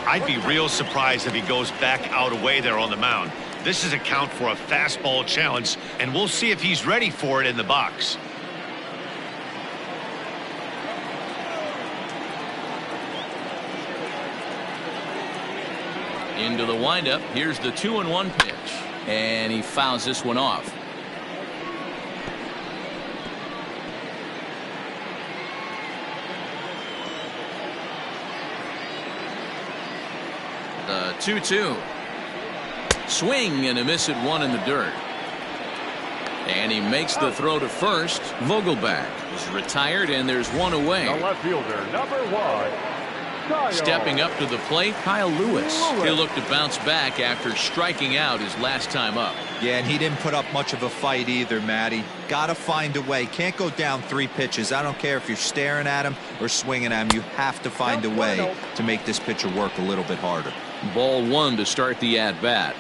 [SPEAKER 2] I'd be real surprised if he goes back out away there on the mound. This is a count for a fastball challenge, and we'll see if he's ready for it in the box.
[SPEAKER 1] Into the windup. Here's the 2-1 pitch. And he fouls this one off. The 2-2. Swing and a miss at 1 in the dirt. And he makes the throw to first. Vogelbach is retired, and there's 1 away.
[SPEAKER 4] The left fielder, number 1.
[SPEAKER 1] Stepping up to the plate, Kyle Lewis. He'll look to bounce back after striking out his last time up.
[SPEAKER 5] Yeah, and he didn't put up much of a fight either, Matty. Gotta find a way. Can't go down 3 pitches. I don't care if you're staring at him or swinging at him. You have to find a way to make this pitcher work a little bit harder.
[SPEAKER 1] Ball 1 to start the at-bat.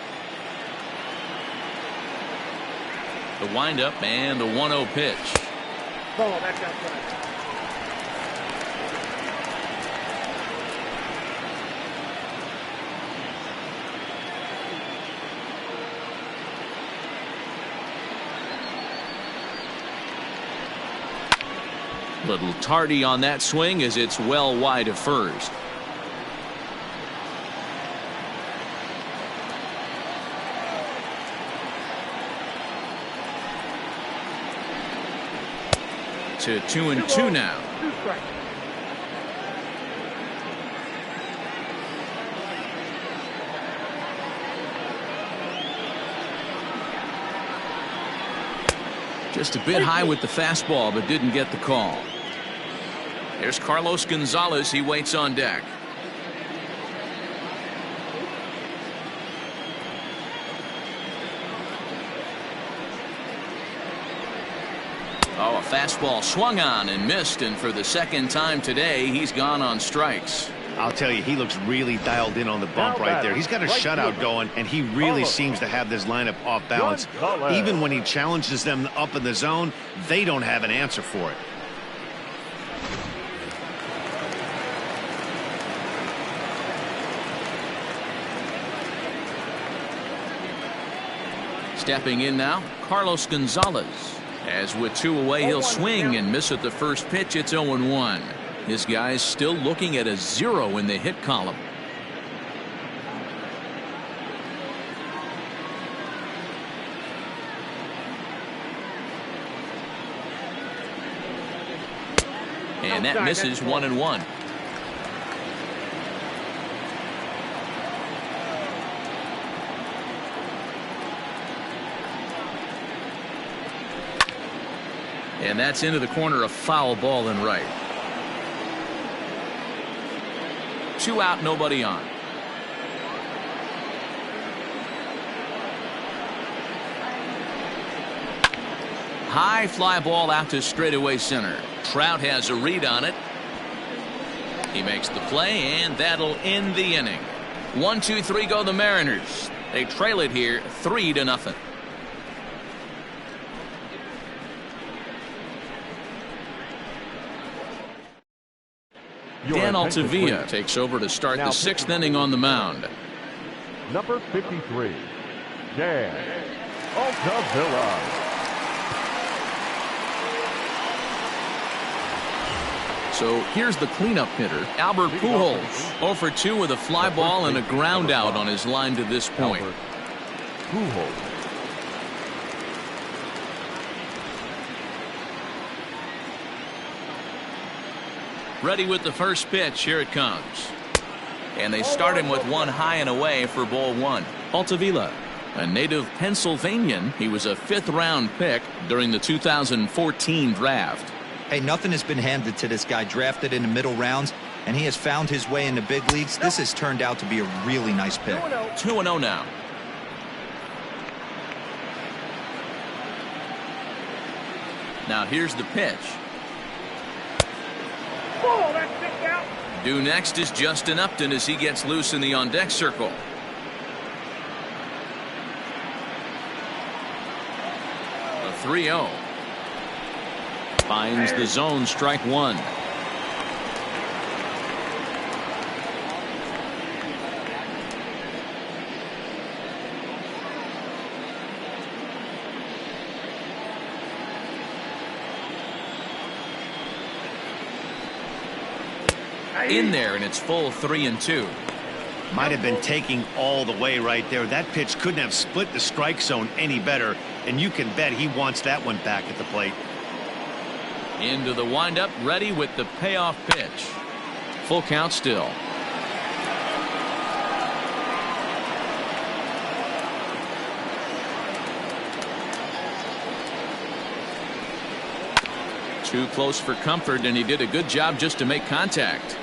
[SPEAKER 1] The windup and the 1-0 pitch.
[SPEAKER 3] Ball back outside.
[SPEAKER 1] Little tardy on that swing as it's well wide of first. to 2-2 now.
[SPEAKER 3] 2 strikes.
[SPEAKER 1] Just a bit high with the fastball, but didn't get the call. There's Carlos Gonzalez. He waits on deck. Oh, a fastball swung on and missed, and for the second time today, he's gone on strikes.
[SPEAKER 2] I'll tell you, he looks really dialed in on the bump right there. He's got a shutout going, and he really seems to have this lineup off balance. Even when he challenges them up in the zone, they don't have an answer for it.
[SPEAKER 1] Stepping in now, Carlos Gonzalez. As with 2 away, he'll swing and miss at the first pitch. It's 0-1. This guy's still looking at a 0 in the hit column. And that misses 1-1. And that's into the corner, a foul ball and right. 2 out, nobody on. High fly ball out to straightaway center. Trout has a read on it. He makes the play, and that'll end the inning. 1-2-3 go the Mariners. They trail it here 3-0. Dan Altavilla takes over to start the 6th inning on the mound.
[SPEAKER 4] Number 53, Dan Altavilla.
[SPEAKER 1] So here's the cleanup hitter, Albert Pujols. 0 for 2 with a fly ball and a ground out on his line to this point.
[SPEAKER 4] Pujols.
[SPEAKER 1] Ready with the first pitch. Here it comes. And they start him with 1 high and away for ball 1. Altavilla, a native Pennsylvanian. He was a 5th-round pick during the 2014 draft.
[SPEAKER 5] Hey, nothing has been handed to this guy. Drafted in the middle rounds, and he has found his way in the big leagues. This has turned out to be a really nice pick.
[SPEAKER 1] 2-0 now. Now here's the pitch.
[SPEAKER 3] Oh, that's kicked out.
[SPEAKER 1] Due next is Justin Upton as he gets loose in the on-deck circle. A 3-0. Finds the zone, strike 1. In there, and it's full 3-2.
[SPEAKER 2] Might have been taking all the way right there. That pitch couldn't have split the strike zone any better, and you can bet he wants that one back at the plate.
[SPEAKER 1] Into the windup, ready with the payoff pitch. Full count still. Too close for comfort, and he did a good job just to make contact.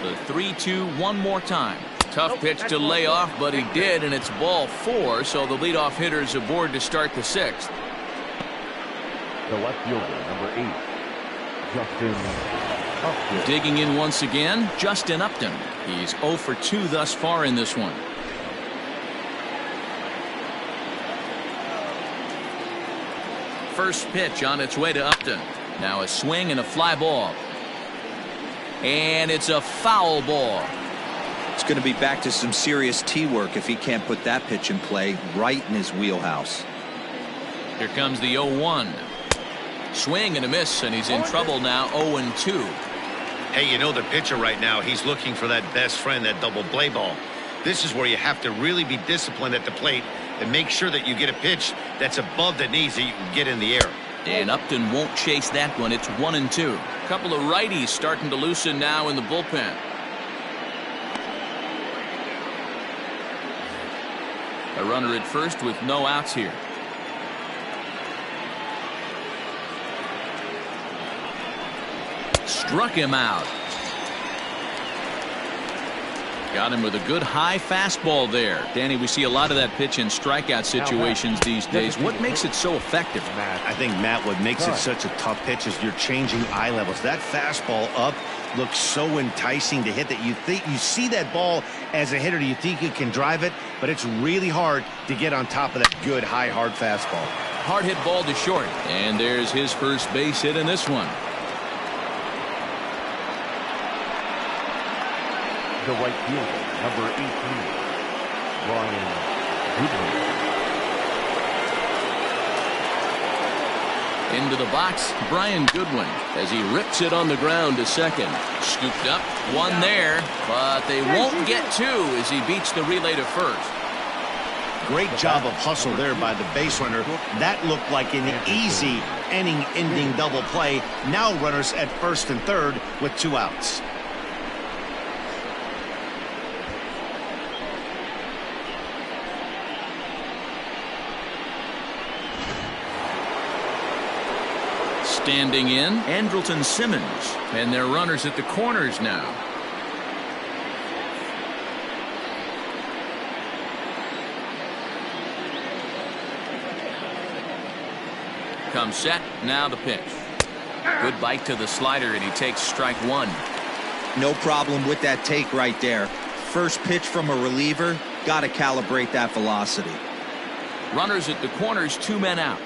[SPEAKER 1] The 3-2 one more time. Tough pitch to lay off, but he did, and it's ball 4, so the leadoff hitter is aboard to start the 6th.
[SPEAKER 4] The left fielder, number 8, Justin Upton.
[SPEAKER 1] Digging in once again, Justin Upton. He's 0 for 2 thus far in this one. First pitch on its way to Upton. Now a swing and a fly ball. And it's a foul ball.
[SPEAKER 5] It's going to be back to some serious tee work if he can't put that pitch in play right in his wheelhouse.
[SPEAKER 1] Here comes the 0-1. Swing and a miss, and he's in trouble now. 0-2.
[SPEAKER 2] Hey, you know the pitcher right now, he's looking for that best friend, that double play ball. This is where you have to really be disciplined at the plate and make sure that you get a pitch that's above the knees that you can get in the air.
[SPEAKER 1] And Upton won't chase that one. It's 1-2. Couple of righties starting to loosen now in the bullpen. A runner at first with no outs here. Struck him out. Got him with a good high fastball there. Danny, we see a lot of that pitch in strikeout situations these days. What makes it so effective?
[SPEAKER 2] I think, Matt, what makes it such a tough pitch is you're changing eye levels. That fastball up looks so enticing to hit that you see that ball as a hitter, you think you can drive it, but it's really hard to get on top of that good high hard fastball.
[SPEAKER 1] Hard hit ball to short, and there's his first base hit in this one.
[SPEAKER 4] The right fielder, number 18, Brian Goodwin.
[SPEAKER 1] Into the box, Brian Goodwin, as he rips it on the ground to second. Scooped up, one there, but they won't get two as he beats the relay to first.
[SPEAKER 2] Great job of hustle there by the base runner. That looked like an easy inning-ending double play. Now runners at first and third with 2 outs.
[SPEAKER 1] Standing in, Andrelton Simmons, and they're runners at the corners now. Comes set, now the pitch. Good bite to the slider, and he takes strike one.
[SPEAKER 5] No problem with that take right there. First pitch from a reliever, got to calibrate that velocity.
[SPEAKER 1] Runners at the corners, 2 men out.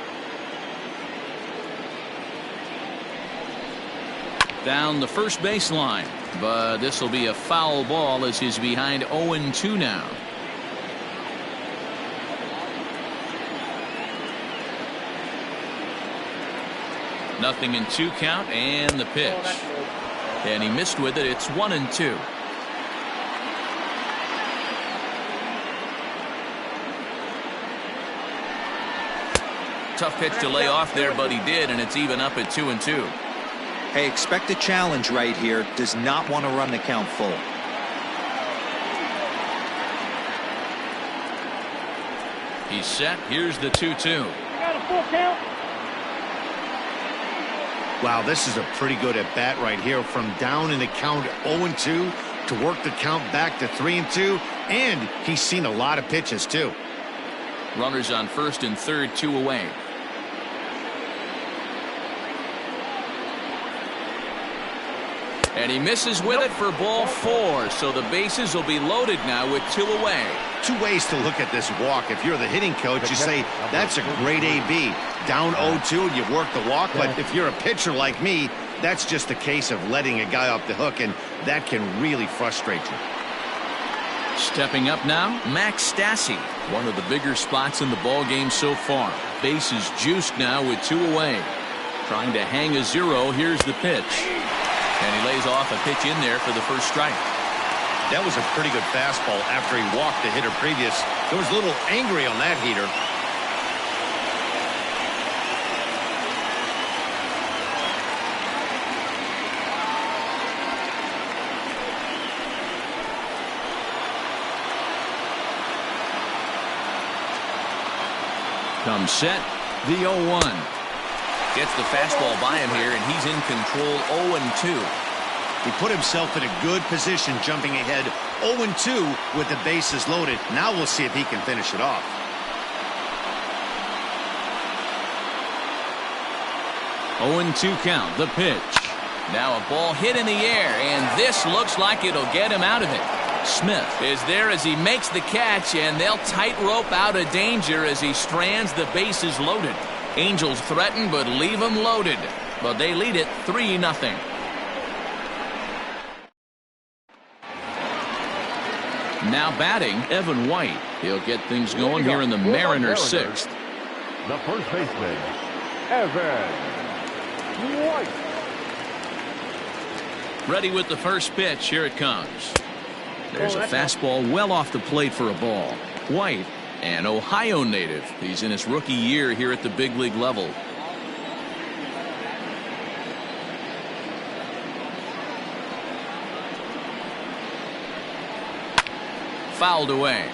[SPEAKER 1] Down the first baseline, but this will be a foul ball as he's behind 0-2 now. Nothing in 2 count, and the pitch. And he missed with it. It's 1-2. Tough pitch to lay off there, but he did, and it's even up at 2-2.
[SPEAKER 5] Hey, expect a challenge right here. Does not want to run the count full.
[SPEAKER 1] He's set. Here's the 2-2.
[SPEAKER 3] Got a full count.
[SPEAKER 2] Wow, this is a pretty good at bat right here. From down in the count 0-2 to work the count back to 3-2. And he's seen a lot of pitches, too.
[SPEAKER 1] Runners on first and third, 2 away. And he misses with it for ball 4. So the bases will be loaded now with 2 away.
[SPEAKER 2] 2 ways to look at this walk. If you're the hitting coach, you say, that's a great AB. Down 0-2, and you work the walk. But if you're a pitcher like me, that's just a case of letting a guy off the hook, and that can really frustrate you.
[SPEAKER 1] Stepping up now, Max Stassi. One of the bigger spots in the ball game so far. Bases juiced now with 2 away. Trying to hang a 0. Here's the pitch. And he lays off a pitch in there for the first strike.
[SPEAKER 2] That was a pretty good fastball after he walked the hitter previous. He was a little angry on that heater.
[SPEAKER 1] Comes set, the 0-1. Gets the fastball by him here, and he's in control 0-2.
[SPEAKER 2] He put himself in a good position jumping ahead 0-2 with the bases loaded. Now we'll see if he can finish it off.
[SPEAKER 1] (0-2) count, the pitch. Now a ball hit in the air, and this looks like it'll get him out of it. Smith is there as he makes the catch, and they'll tightrope out of danger as he strands the bases loaded. Angels threaten but leave them loaded. But they lead it 3-0. Now batting, Evan White. He'll get things going here in the Mariners' 6th.
[SPEAKER 4] The first baseman, Evan White.
[SPEAKER 1] Ready with the first pitch. Here it comes. There's a fastball well off the plate for a ball. White, an Ohio native. He's in his rookie year here at the big league level. Fouled away.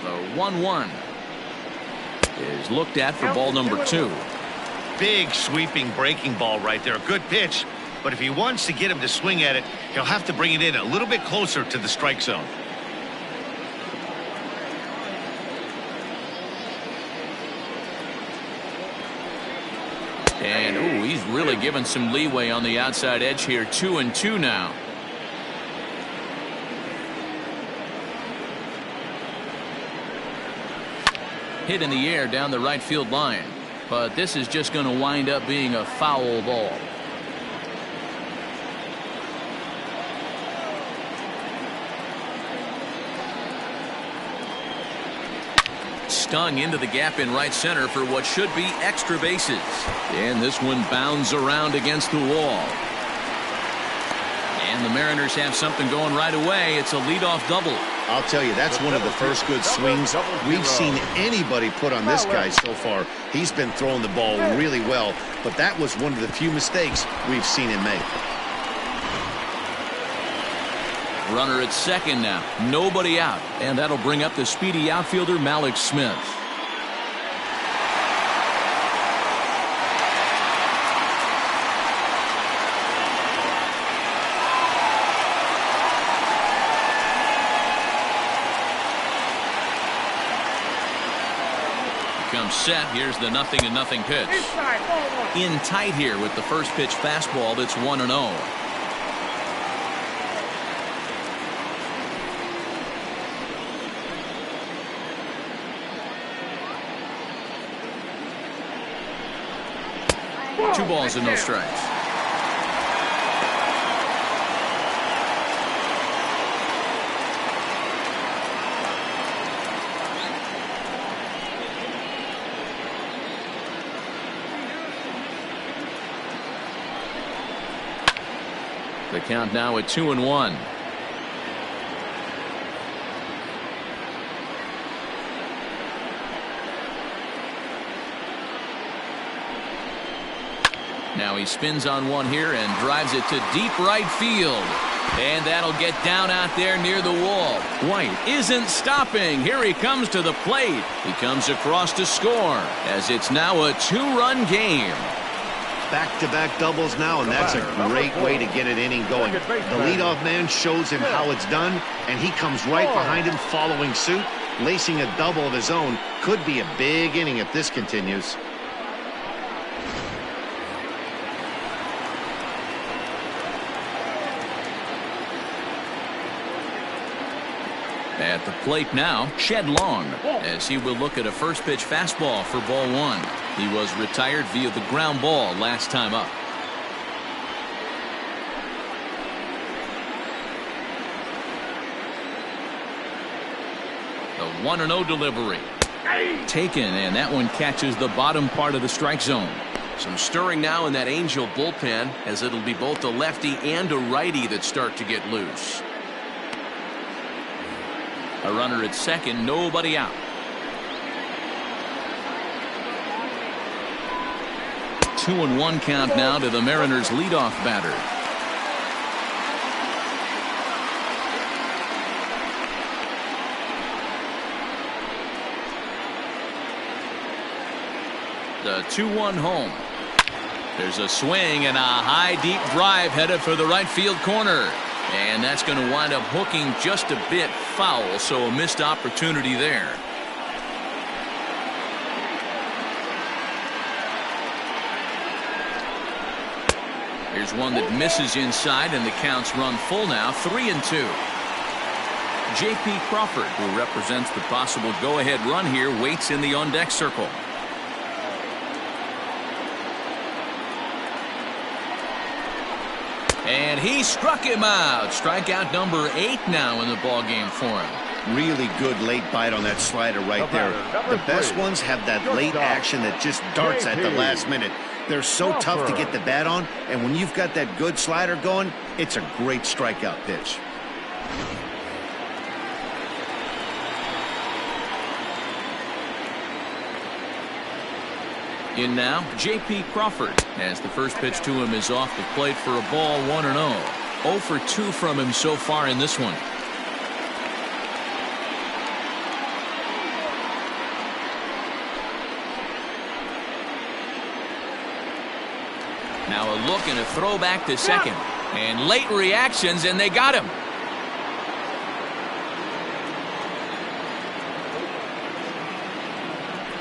[SPEAKER 1] The 1-1 is looked at for ball number 2.
[SPEAKER 2] Big sweeping breaking ball right there. A good pitch, but if he wants to get him to swing at it, he'll have to bring it in a little bit closer to the strike zone.
[SPEAKER 1] And ooh, he's really given some leeway on the outside edge here. 2-2 now. Hit in the air down the right field line, but this is just going to wind up being a foul ball. Stung into the gap in right center for what should be extra bases. And this one bounds around against the wall. And the Mariners have something going right away. It's a leadoff double.
[SPEAKER 2] I'll tell you, that's one of the first good swings we've seen anybody put on this guy so far. He's been throwing the ball really well, but that was one of the few mistakes we've seen him make.
[SPEAKER 1] Runner at second now. Nobody out. And that'll bring up the speedy outfielder Malik Smith. Comes set. Here's the 0-0 pitch. In tight here with the first pitch fastball that's 1-0. Two balls and no strikes. The count now at 2-1. Now he spins on one here and drives it to deep right field. And that'll get down out there near the wall. White isn't stopping. Here he comes to the plate. He comes across to score as it's now a 2-run game.
[SPEAKER 2] Back-to-back doubles now, and that's a great way to get an inning going. The leadoff man shows him how it's done, and he comes right behind him following suit, lacing a double of his own. Could be a big inning if this continues.
[SPEAKER 1] At the plate now, Shed Long, as he will look at a first pitch fastball for ball 1. He was retired via the ground ball last time up. The 1-0 delivery. Taken, and that one catches the bottom part of the strike zone. Some stirring now in that Angel bullpen, as it'll be both a lefty and a righty that start to get loose. A runner at second, nobody out. 2-1 count now to the Mariners leadoff batter. The 2-1 home. There's a swing and a high deep drive headed for the right field corner. And that's going to wind up hooking just a bit foul, so a missed opportunity there. Here's one that misses inside, and the count's run full now, 3-2. J.P. Crawford, who represents the possible go-ahead run here, waits in the on-deck circle. And he struck him out. Strikeout number 8 now in the ballgame for him.
[SPEAKER 2] Really good late bite on that slider right there. The best ones have that late action that just darts at the last minute. They're so tough to get the bat on, and when you've got that good slider going, it's a great strikeout pitch.
[SPEAKER 1] In now, J.P. Crawford, as the first pitch to him is off the plate for a ball, 1-0. 0 for 2 from him so far in this one. Now a look and a throw back to second. And late reactions, and they got him.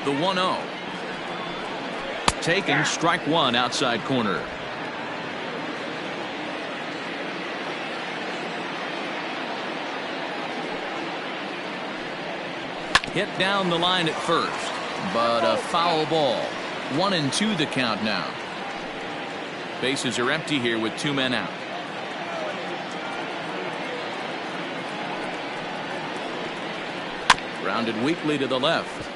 [SPEAKER 1] The 1-0. Taken, strike one, outside corner. Hit down the line at first, but a foul ball. 1-2 the count now. Bases are empty here with 2 men out. Grounded weakly to the left.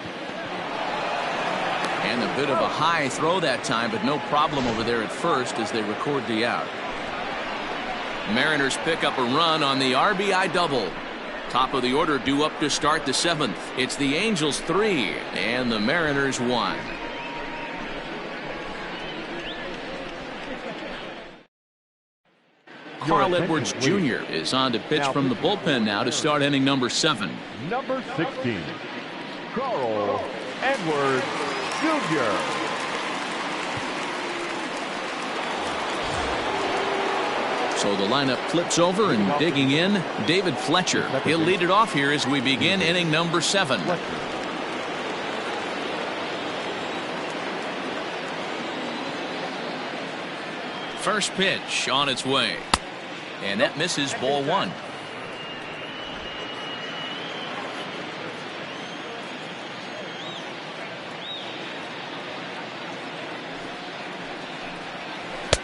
[SPEAKER 1] And a bit of a high throw that time, but no problem over there at first as they record the out. Mariners pick up a run on the RBI double. Top of the order due up to start the 7th. It's the Angels 3 and the Mariners 1. Carl Edwards Jr. is on to pitch from the bullpen now to start inning number 7.
[SPEAKER 4] Number 16, Carl Edwards Jr.
[SPEAKER 1] So the lineup flips over, and digging in, David Fletcher. He'll lead it off here as we begin inning number 7. First pitch on its way. And that misses, ball 1.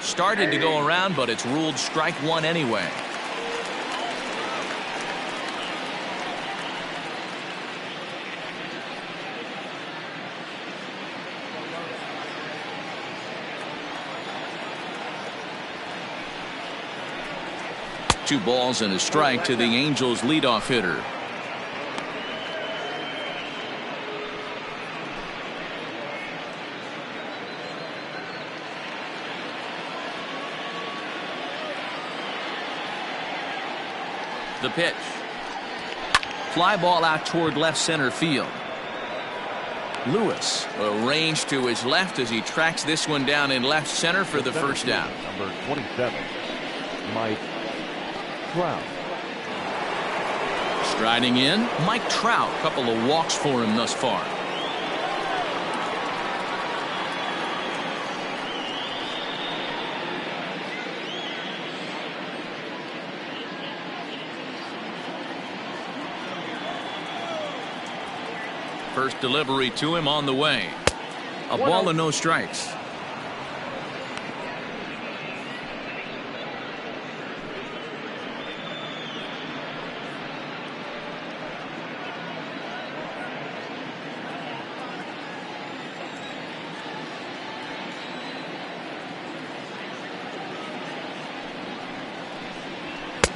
[SPEAKER 1] Started to go around, but it's ruled strike 1 anyway. Two balls and a strike to the Angels leadoff hitter. The pitch. Fly ball out toward left center field. Lewis arranged to his left as he tracks this one down in left center for the first out.
[SPEAKER 4] Number 27, Mike Trout.
[SPEAKER 1] Striding in, Mike Trout. Couple of walks for him thus far. First delivery to him on the way. A ball and no strikes.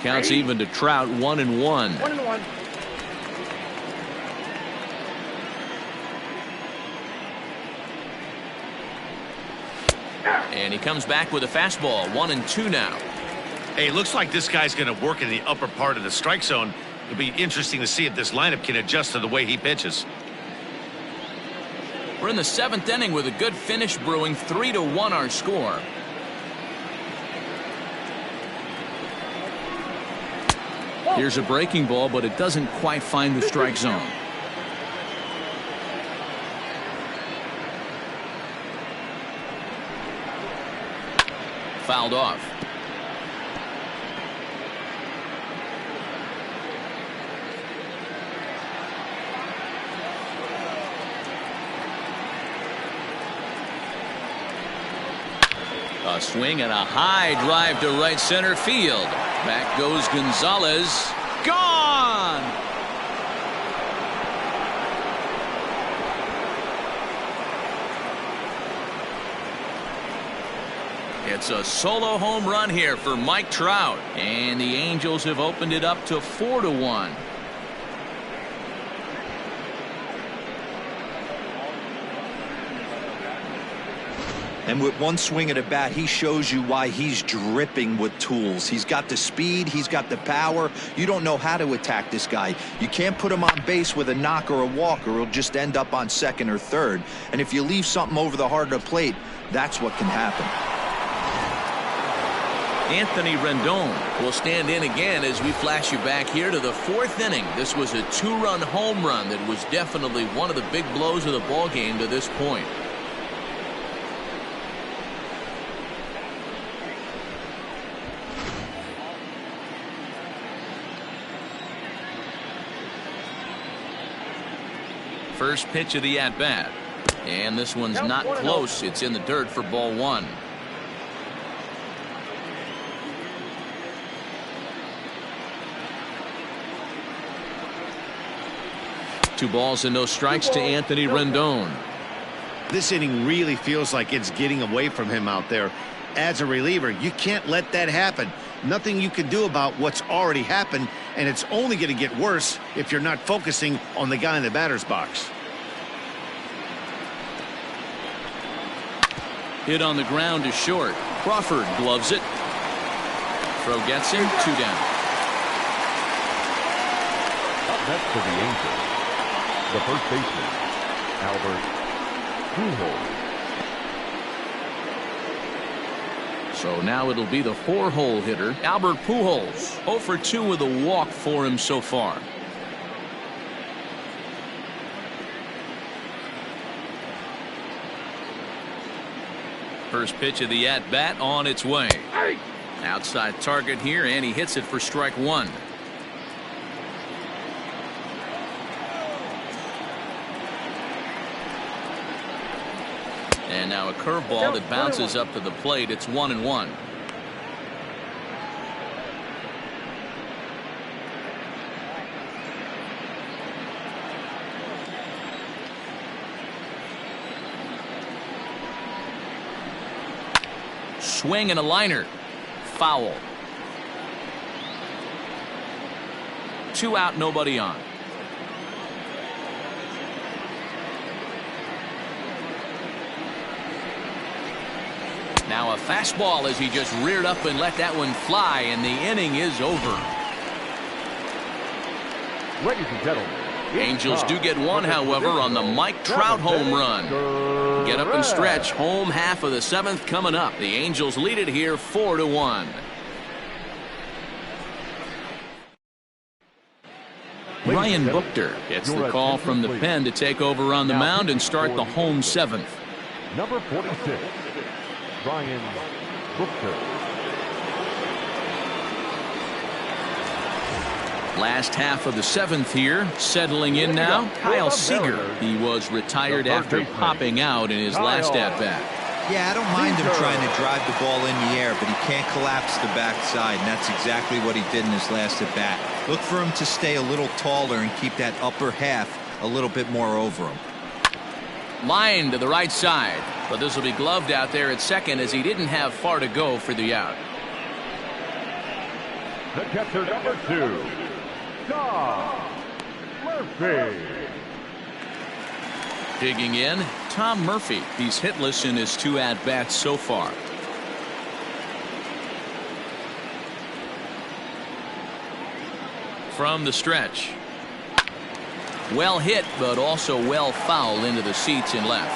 [SPEAKER 1] Counts even to Trout, 1-1.
[SPEAKER 3] 1-1.
[SPEAKER 1] And he comes back with a fastball. 1-2 now.
[SPEAKER 2] Hey, it looks like this guy's going to work in the upper part of the strike zone. It'll be interesting to see if this lineup can adjust to the way he pitches.
[SPEAKER 1] We're in the 7th inning with a good finish brewing. 3-1 our score. Here's a breaking ball, but it doesn't quite find the strike zone. Fouled off. A swing and a high drive to right center field. Back goes Gonzalez. Gone! It's a solo home run here for Mike Trout. And the Angels have opened it up to 4-1.
[SPEAKER 5] And with one swing at a bat, he shows you why he's dripping with tools. He's got the speed, he's got the power. You don't know how to attack this guy. You can't put him on base with a knock or a walk, or he'll just end up on second or third. And if you leave something over the heart of the plate, that's what can happen.
[SPEAKER 1] Anthony Rendon will stand in again as we flash you back here to the 4th inning. This was a 2-run home run that was definitely one of the big blows of the ball game to this point. First pitch of the at-bat. And this one's not close. It's in the dirt for ball 1. Two balls and no strikes to Anthony Rendon.
[SPEAKER 2] This inning really feels like it's getting away from him out there. As a reliever, you can't let that happen. Nothing you can do about what's already happened, and it's only going to get worse if you're not focusing on the guy in the batter's box.
[SPEAKER 1] Hit on the ground to short. Crawford gloves it. Throw gets him. 2 down.
[SPEAKER 4] Up next for the Angels, the first baseman, Albert Pujols.
[SPEAKER 1] So now it'll be the 4-hole hitter, Albert Pujols. 0 for 2 with a walk for him so far. First pitch of the at-bat on its way. Outside target here, and he hits it for strike 1. And now a curveball that bounces up to the plate. It's 1-1. Swing and a liner. Foul. 2 out, nobody on. Now a fastball as he just reared up and let that one fly, and the inning is over.
[SPEAKER 4] Ladies and gentlemen,
[SPEAKER 1] Angels do get one, however, on the Mike Trout home run. Get up and stretch. Home half of the 7th coming up. The Angels lead it here 4-1. Ryan Buchter gets the call from the pen to take over on the mound and start the home 7th.
[SPEAKER 4] Number 46, Ryan Buchter.
[SPEAKER 1] Last half of the 7th here. Settling in now, Kyle Seager. He was retired after popping out in his last at-bat.
[SPEAKER 5] Yeah, I don't mind him trying to drive the ball in the air, but he can't collapse the backside, and that's exactly what he did in his last at-bat. Look for him to stay a little taller and keep that upper half a little bit more over him.
[SPEAKER 1] Line to the right side, but this will be gloved out there at second as he didn't have far to go for the out.
[SPEAKER 4] The catcher, number 2, Tom Murphy.
[SPEAKER 1] Digging in, Tom Murphy. He's hitless in his 2 at-bats so far. From the stretch. Well hit, but also well fouled into the seats in left.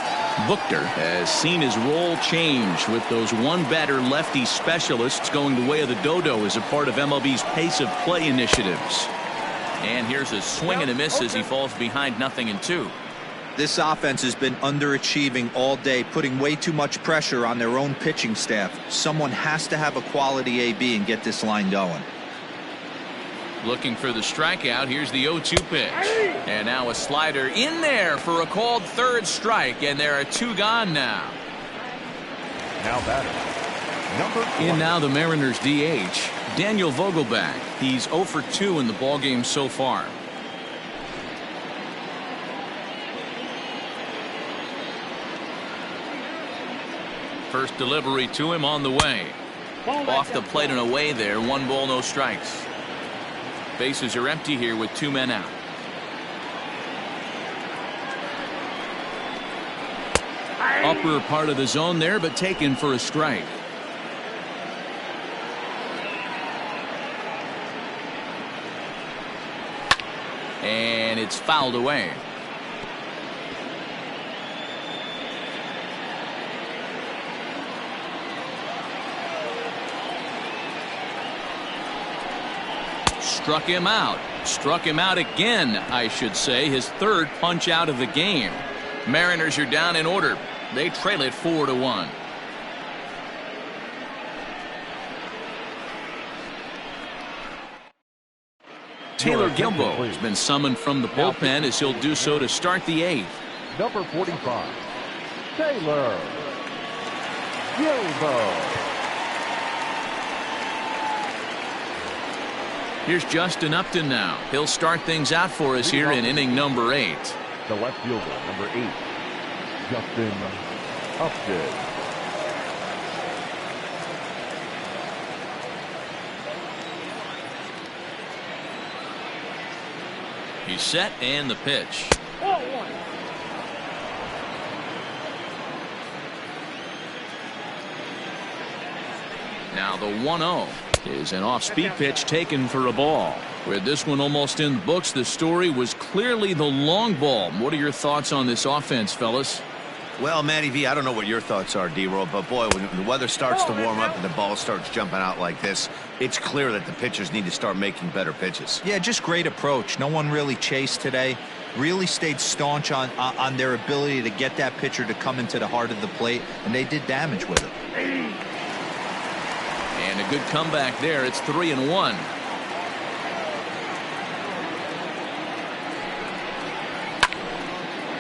[SPEAKER 1] Buchter has seen his role change with those one-batter lefty specialists going the way of the dodo as a part of MLB's pace of play initiatives. And here's a swing and a miss as he falls behind 0-2.
[SPEAKER 5] This offense has been underachieving all day, putting way too much pressure on their own pitching staff. Someone has to have a quality AB and get this line going.
[SPEAKER 1] Looking for the strikeout. Here's the 0-2 pitch. And now a slider in there for a called 3rd strike, and there are 2 gone now.
[SPEAKER 4] Now batter, number 20.
[SPEAKER 1] In now the Mariners DH, Daniel Vogelbach. He's 0 for 2 in the ballgame so far. First delivery to him on the way. Off the plate and away there. 1 ball, no strikes. Bases are empty here with 2 men out. Upper part of the zone there, but taken for a strike. And it's fouled away. Struck him out. Struck him out again, I should say. His 3rd punch out of the game. Mariners are down in order. They trail it 4-1. Taylor Gilbo has been summoned from the bullpen as he'll do so to start the 8th.
[SPEAKER 4] Number 45, Taylor Gilbo.
[SPEAKER 1] Here's Justin Upton now. He'll start things out for us here in inning number 8.
[SPEAKER 4] The left fielder, number 8, Justin Upton.
[SPEAKER 1] He's set and the pitch. Now the 1-0 is an off-speed pitch taken for a ball. With this one almost in the books, the story was clearly the long ball. What are your thoughts on this offense, fellas?
[SPEAKER 2] Well, Matty V, I don't know what your thoughts are, D-Roll, but boy, when the weather starts to warm up and the ball starts jumping out like this, it's clear that the pitchers need to start making better pitches.
[SPEAKER 5] Yeah, just great approach. No one really chased today. Really stayed staunch on their ability to get that pitcher to come into the heart of the plate, and they did damage with it.
[SPEAKER 1] And a good comeback there. It's 3-1.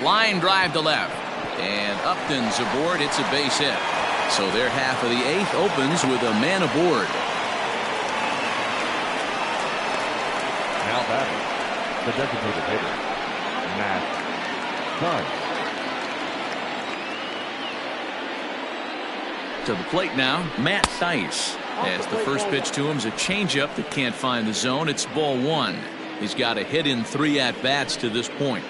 [SPEAKER 1] Line drive to left. And Upton's aboard. It's a base hit. So their half of the 8th opens with a man aboard.
[SPEAKER 4] Now batting, the designated hitter, Matt Thaiss.
[SPEAKER 1] To the plate now, Matt Thaiss. As the first pitch to him is a changeup that can't find the zone. It's ball 1. He's got a hit in 3 at-bats to this point.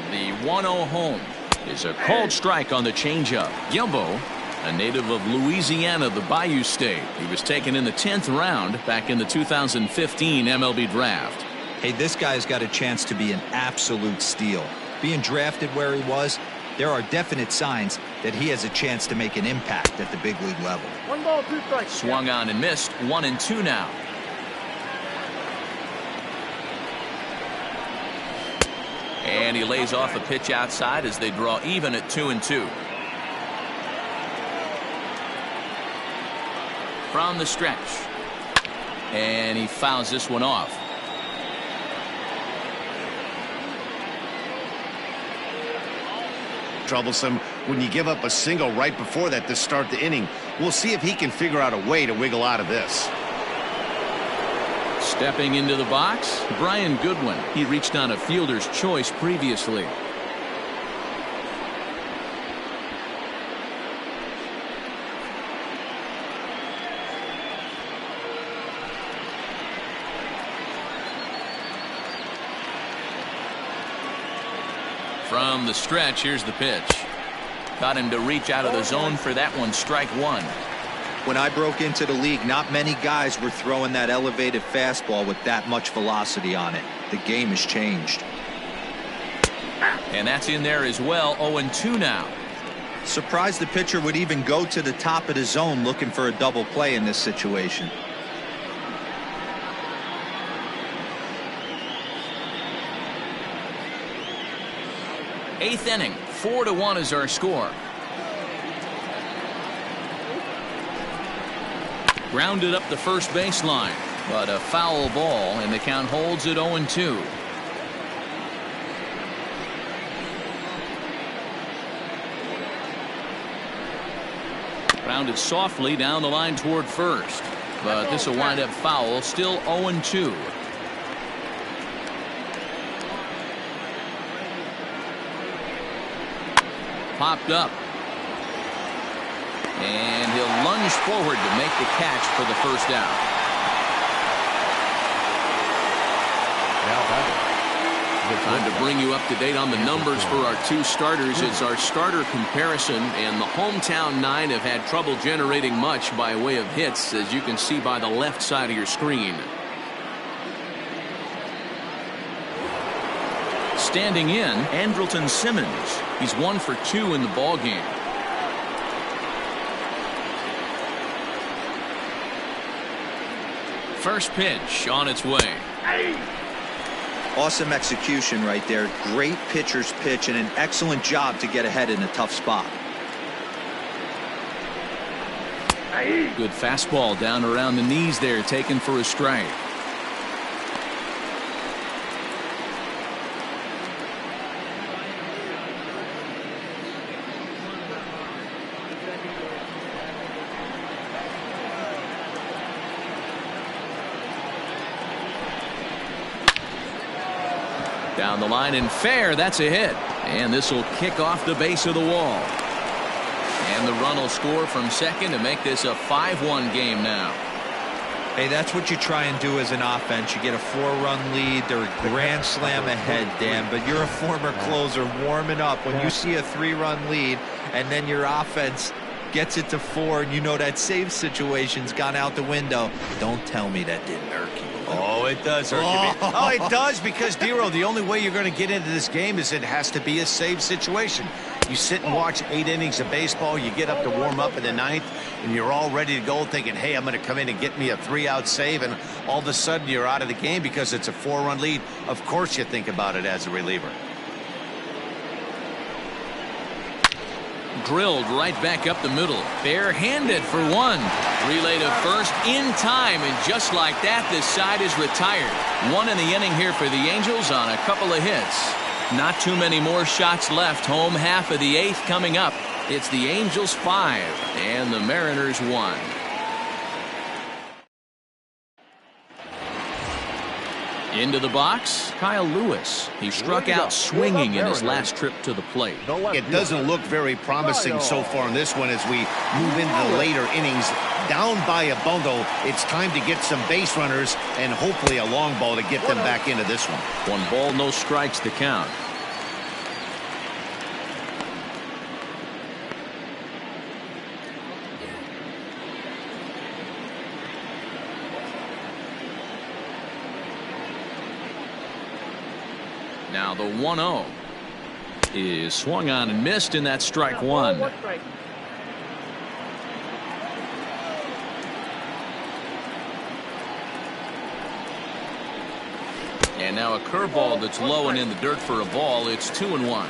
[SPEAKER 1] The 1-0 home is a called strike on the changeup. Gilbo, a native of Louisiana, the Bayou State. He was taken in the 10th round back in the 2015 MLB draft.
[SPEAKER 5] Hey, this guy's got a chance to be an absolute steal. Being drafted where he was, there are definite signs that he has a chance to make an impact at the big league level.
[SPEAKER 3] 1 ball, 2 strikes.
[SPEAKER 1] Swung on and missed. 1-2 now. And he lays off a pitch outside as they draw even at 2-2. From the stretch. And he fouls this one off.
[SPEAKER 2] Troublesome when you give up a single right before that to start the inning. We'll see if he can figure out a way to wiggle out of this.
[SPEAKER 1] Stepping into the box, Brian Goodwin. He reached on a fielder's choice previously. From the stretch, here's the pitch. Got him to reach out of the zone for that one. Strike 1.
[SPEAKER 5] When I broke into the league, not many guys were throwing that elevated fastball with that much velocity on it. The game has changed.
[SPEAKER 1] And that's in there as well. 0-2 now.
[SPEAKER 5] Surprised the pitcher would even go to the top of the zone looking for a double play in this situation.
[SPEAKER 1] Eighth inning, 4-1 is our score. Grounded up the first baseline, but a foul ball, and the count holds at 0-2. Grounded softly down the line toward first, but this will wind up foul. Still 0-2. popped up. And he'll lunge forward to make the catch for the first out.
[SPEAKER 4] Now batting.
[SPEAKER 1] Time to bring you up to date on the numbers for our two starters. It's our starter comparison, and the hometown nine have had trouble generating much by way of hits, as you can see by the left side of your screen. Standing in, Andrelton Simmons. He's 1 for 2 in the ballgame. First pitch on its way.
[SPEAKER 5] Awesome execution right there. Great pitcher's pitch and an excellent job to get ahead in a tough spot.
[SPEAKER 1] Good fastball down around the knees there, taken for a strike. Down the line and fair. That's a hit. And this will kick off the base of the wall. And the run will score from second to make this a 5-1 game now.
[SPEAKER 5] Hey, that's what you try and do as an offense. You get a 4-run lead. They're a grand slam ahead, Dan. But you're a former closer warming up. When you see a 3-run lead and then your offense gets it to 4 and you know that save situation's gone out the window, don't tell me that didn't irk you.
[SPEAKER 2] Oh, it does hurt you. Oh, it does, because, Dero, the only way you're going to get into this game is it has to be a save situation. You sit and watch 8 innings of baseball, you get up to warm up in the 9th, and you're all ready to go thinking, hey, I'm going to come in and get me a 3-out save, and all of a sudden you're out of the game because it's a 4-run lead. Of course you think about it as a reliever.
[SPEAKER 1] Drilled right back up the middle. Barehanded for 1. Relay to first in time, and just like that, this side is retired. 1 in the inning here for the Angels on a couple of hits. Not too many more shots left. Home half of the 8th coming up. It's the Angels 5 and the Mariners 1. Into the box, Kyle Lewis. He struck out swinging in his last trip to the plate.
[SPEAKER 2] It doesn't look very promising so far in this one as we move into the later innings. Down by a bundle, it's time to get some base runners and hopefully a long ball to get them back into this one.
[SPEAKER 1] 1 ball, no strikes to count. Now the 1-0 is swung on and missed, and that's strike 1. And now a curveball that's low and in the dirt for a ball. It's 2-1.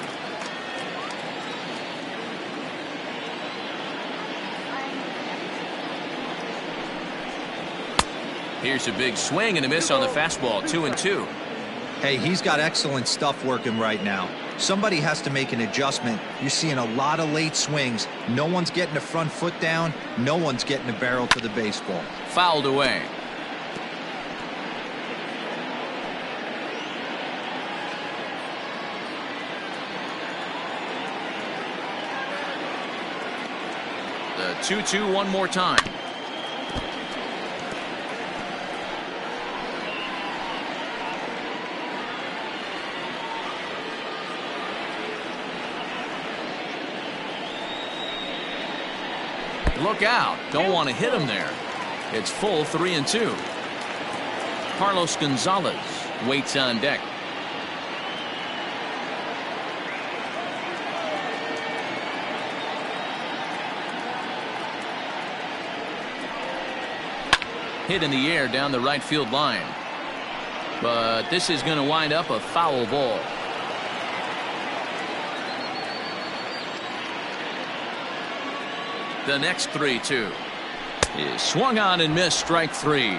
[SPEAKER 1] Here's a big swing and a miss on the fastball. 2-2.
[SPEAKER 5] Hey, he's got excellent stuff working right now. Somebody has to make an adjustment. You're seeing a lot of late swings. No one's getting the front foot down. No one's getting the barrel to the baseball.
[SPEAKER 1] Fouled away. The 2-2 one more time. Look out. Don't want to hit him there. It's full 3-2. Carlos Gonzalez waits on deck. Hit in the air down the right field line. But this is going to wind up a foul ball. The next 3-2 is swung on and missed. Strike 3.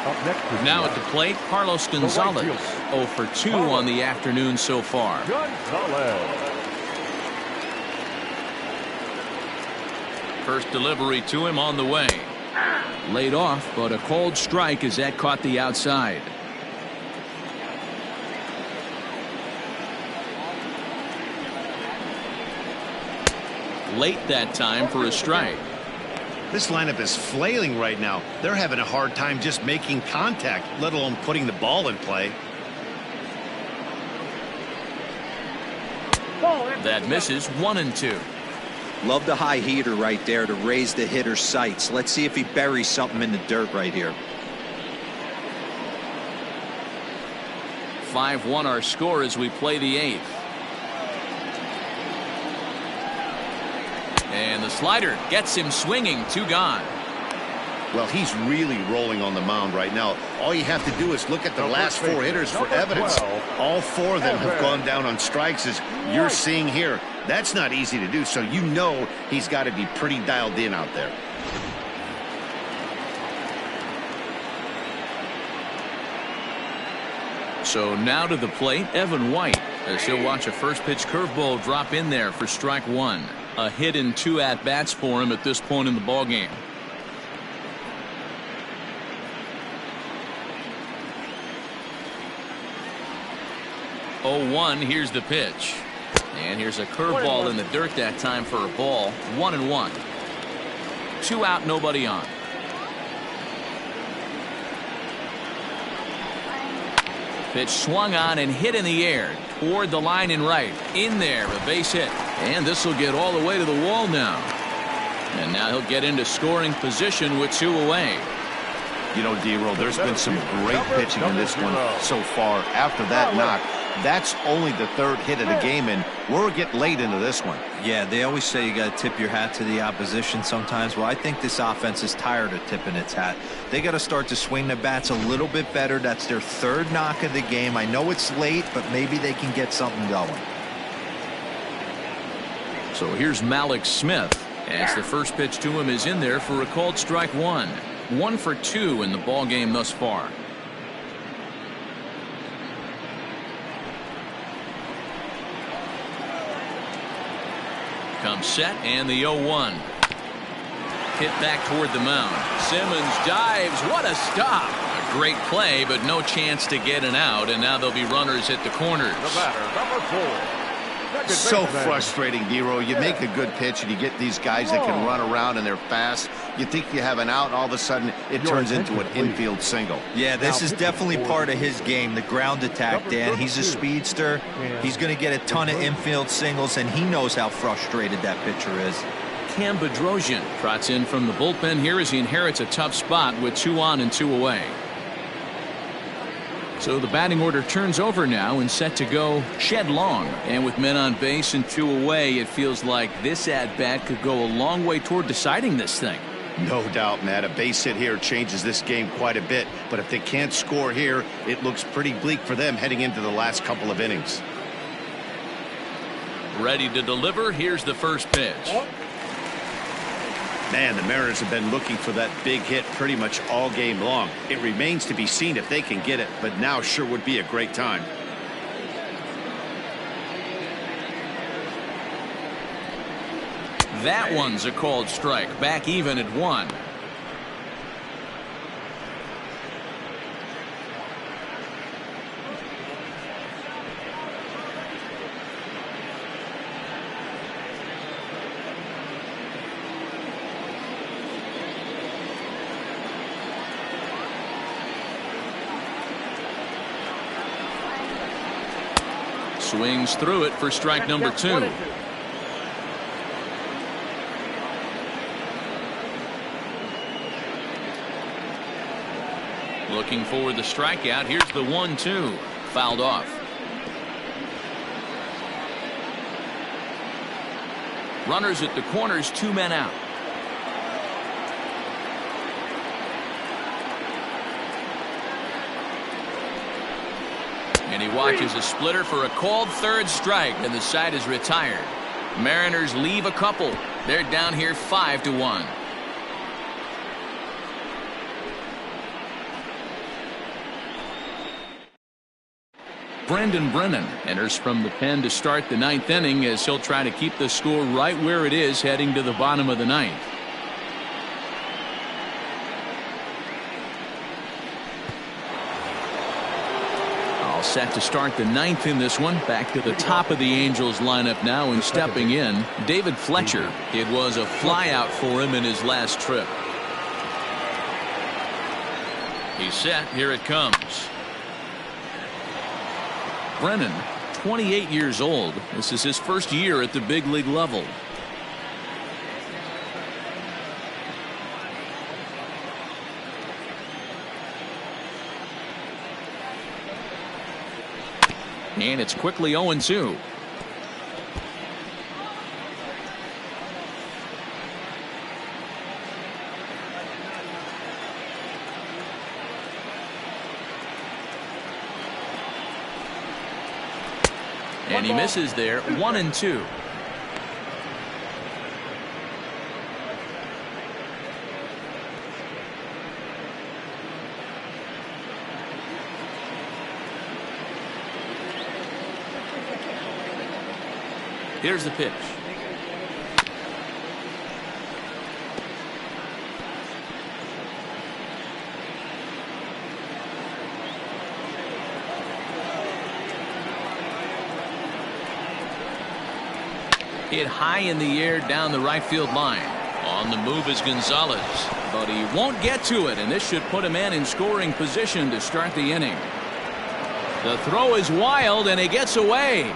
[SPEAKER 4] Up next is
[SPEAKER 1] Now at the plate, Carlos Gonzalez. 0 for 2 on the afternoon so far.
[SPEAKER 4] Gonzalez.
[SPEAKER 1] First delivery to him on the way. Laid off, but a cold strike as that caught the outside. late that time for a strike.
[SPEAKER 2] This lineup is flailing right now. They're having a hard time just making contact, let alone putting the ball in play.
[SPEAKER 1] That misses 1-2.
[SPEAKER 5] Love the high heater right there to raise the hitter's sights. Let's see if he buries something in the dirt right here.
[SPEAKER 1] 5-1 our score as we play the 8th. And the slider gets him swinging. 2 gone.
[SPEAKER 2] Well, he's really rolling on the mound right now. All you have to do is look at the last 4 hitters for evidence. All 4 of them have gone down on strikes, as you're seeing here. That's not easy to do, so you know he's got to be pretty dialed in out there.
[SPEAKER 1] So now to the plate, Evan White, as he'll watch a first pitch curveball drop in there for strike 1. A hit in 2 at-bats for him at this point in the ballgame. 0-1, here's the pitch. And here's a curveball in the dirt that time for a ball. 1-1. 2 out, nobody on. Pitch swung on and hit in the air toward the line and right. In there, a base hit. And this will get all the way to the wall now. And now he'll get into scoring position with 2 away.
[SPEAKER 2] You know, D-Roll, there's been some great pitching in this one so far. After that knock, that's only the 3rd hit of the game, and we're getting late into this one.
[SPEAKER 5] Yeah, they always say you got to tip your hat to the opposition sometimes. Well, I think this offense is tired of tipping its hat. They got to start to swing the bats a little bit better. That's their 3rd knock of the game. I know it's late, but maybe they can get something going.
[SPEAKER 1] So here's Malik Smith, as the first pitch to him is in there for a called strike 1. 1 for 2 in the ball game thus far. Comes set, and the 0-1. Hit back toward the mound. Simmons dives. What a stop. A great play, but no chance to get an out, and now there'll be runners at the corners.
[SPEAKER 4] The batter, number 4.
[SPEAKER 2] So frustrating, D-Roll. You make a good pitch and you get these guys that can run around and they're fast. You think you have an out, and all of a sudden it turns into an infield single.
[SPEAKER 5] Yeah, this is definitely part of his game, the ground attack, Dan. He's a speedster. He's going to get a ton of infield singles, and he knows how frustrated that pitcher is.
[SPEAKER 1] Cam Bedrosian trots in from the bullpen here as he inherits a tough spot with 2 on and 2 away. So the batting order turns over now and set to go Shed Long. And with men on base and 2 away, it feels like this at-bat could go a long way toward deciding this thing.
[SPEAKER 2] No doubt, Matt. A base hit here changes this game quite a bit. But if they can't score here, it looks pretty bleak for them heading into the last couple of innings.
[SPEAKER 1] Ready to deliver. Here's the first pitch.
[SPEAKER 2] Man, the Mariners have been looking for that big hit pretty much all game long. It remains to be seen if they can get it, but now sure would be a great time.
[SPEAKER 1] That one's a called strike. Back even at 1. Swings through it for strike number 2. Looking for the strikeout. Here's the 1-2. Fouled off. Runners at the corners, 2 men out. And he watches a splitter for a called 3rd strike, and the side is retired. Mariners leave a couple. They're down here 5-1. Brendan Brennan enters from the pen to start the 9th inning as he'll try to keep the score right where it is heading to the bottom of the 9th. All set to start the ninth in this one. Back to the top of the Angels lineup now, and stepping in, David Fletcher. It was a flyout for him in his last trip. He's set. Here it comes. Brennan, 28 years old. This is his first year at the big league level. And it's quickly 0-2. And he misses there. 1-2. Here's the pitch. Hit high in the air down the right field line. On the move is Gonzalez, but he won't get to it, and this should put a man in scoring position to start the inning. The throw is wild, and he gets away.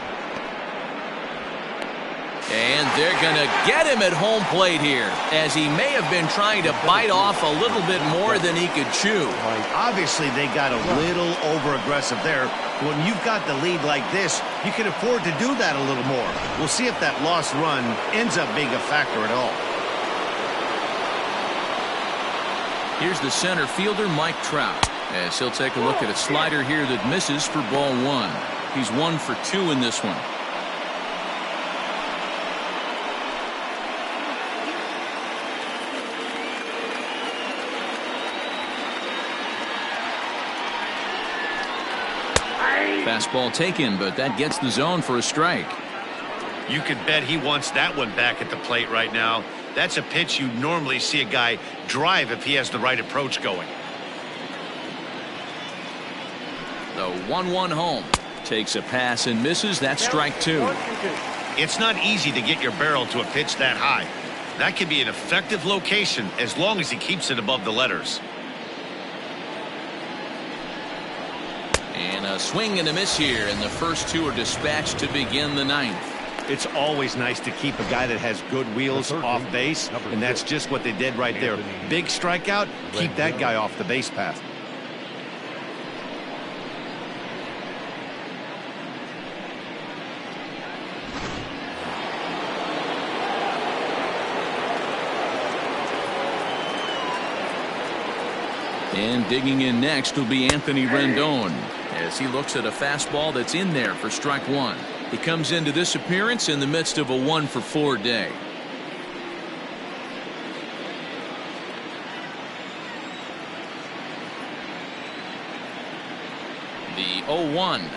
[SPEAKER 1] And they're going to get him at home plate here, as he may have been trying to bite off a little bit more than he could chew.
[SPEAKER 2] Obviously, they got a little over-aggressive there. When you've got the lead like this, you can afford to do that a little more. We'll see if that lost run ends up being a factor at all.
[SPEAKER 1] center fielder Mike Trout, as he'll take a look at a slider here that misses for ball one. He's 1 for 2 in this one. Fastball taken, but that gets the zone for a strike.
[SPEAKER 2] You could bet he wants that one back at the plate right now. That's a pitch you normally see a guy drive if he has the right approach going.
[SPEAKER 1] The 1-1 home. Takes a pass and misses. That's strike two.
[SPEAKER 2] It's not easy to get your barrel to a pitch that high. That could be an effective location as long as he keeps it above the letters.
[SPEAKER 1] And a swing and a miss here, and the first two are dispatched to begin the ninth.
[SPEAKER 2] It's always nice to keep a guy that has good wheels off base, and that's just what they did right there. Big strikeout, keep that guy off the base path.
[SPEAKER 1] And digging in next will be Anthony Rendon, as he looks at a fastball that's in there for strike one. He comes into this appearance in the midst of a 1-for-4 day. The 0-1.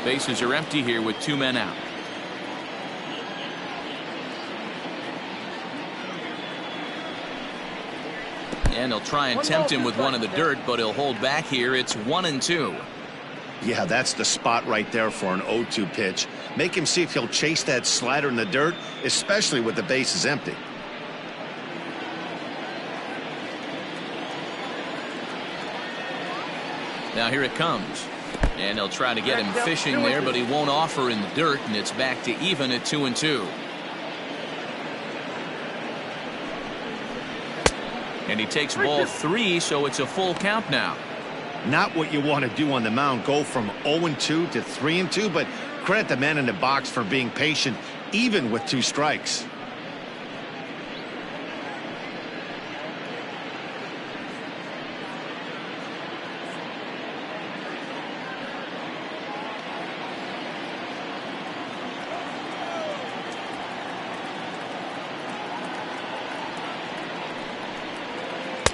[SPEAKER 1] Bases are empty here with 2 men out. And he'll try and tempt him with one in the dirt, but he'll hold back here. It's 1-2.
[SPEAKER 2] Yeah, that's the spot right there for an 0-2 pitch. Make him see if he'll chase that slider in the dirt, especially with the bases empty.
[SPEAKER 1] Now here it comes. And he'll try to get him fishing there, but he won't offer in the dirt, and it's back to even at 2-2. And he takes ball 3, so it's a full count now.
[SPEAKER 2] Not what you want to do on the mound. Go from 0-2 to 3-2, but credit the man in the box for being patient, even with 2 strikes.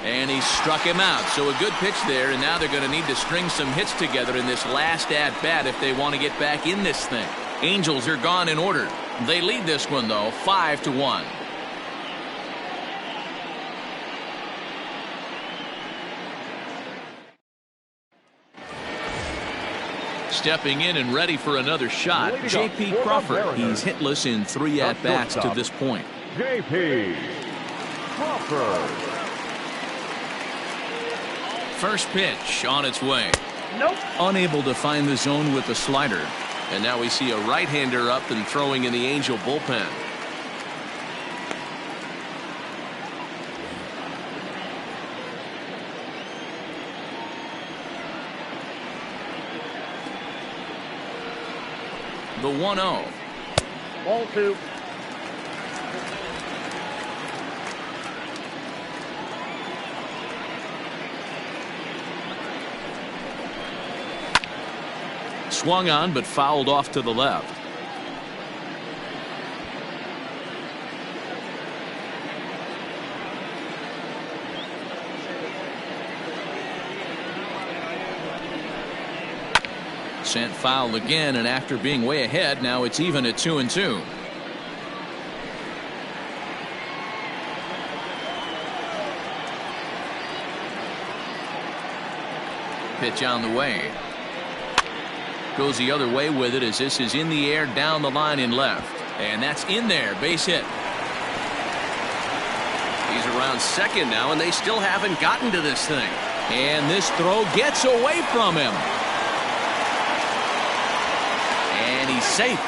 [SPEAKER 1] And he struck him out. So a good pitch there, and now they're going to need to string some hits together in this last at-bat if they want to get back in this thing. Angels are gone in order. They lead this one, though, 5-1. Stepping in and ready for another shot, J.P. Crawford. He's hitless in 3 at-bats to this point.
[SPEAKER 4] J.P. Crawford.
[SPEAKER 1] First pitch on its way.
[SPEAKER 3] Nope.
[SPEAKER 1] Unable to find the zone with the slider. And now we see a right-hander up and throwing in the Angel bullpen. The 1-0.
[SPEAKER 3] Ball 2.
[SPEAKER 1] Swung on but fouled off to the left. Sent foul again, and after being way ahead, now it's even at 2-2. Pitch on the way. Goes the other way with it as this is in the air down the line in left. And that's in there. Base hit. He's around second now, and they still haven't gotten to this thing. And this throw gets away from him. And he's safe.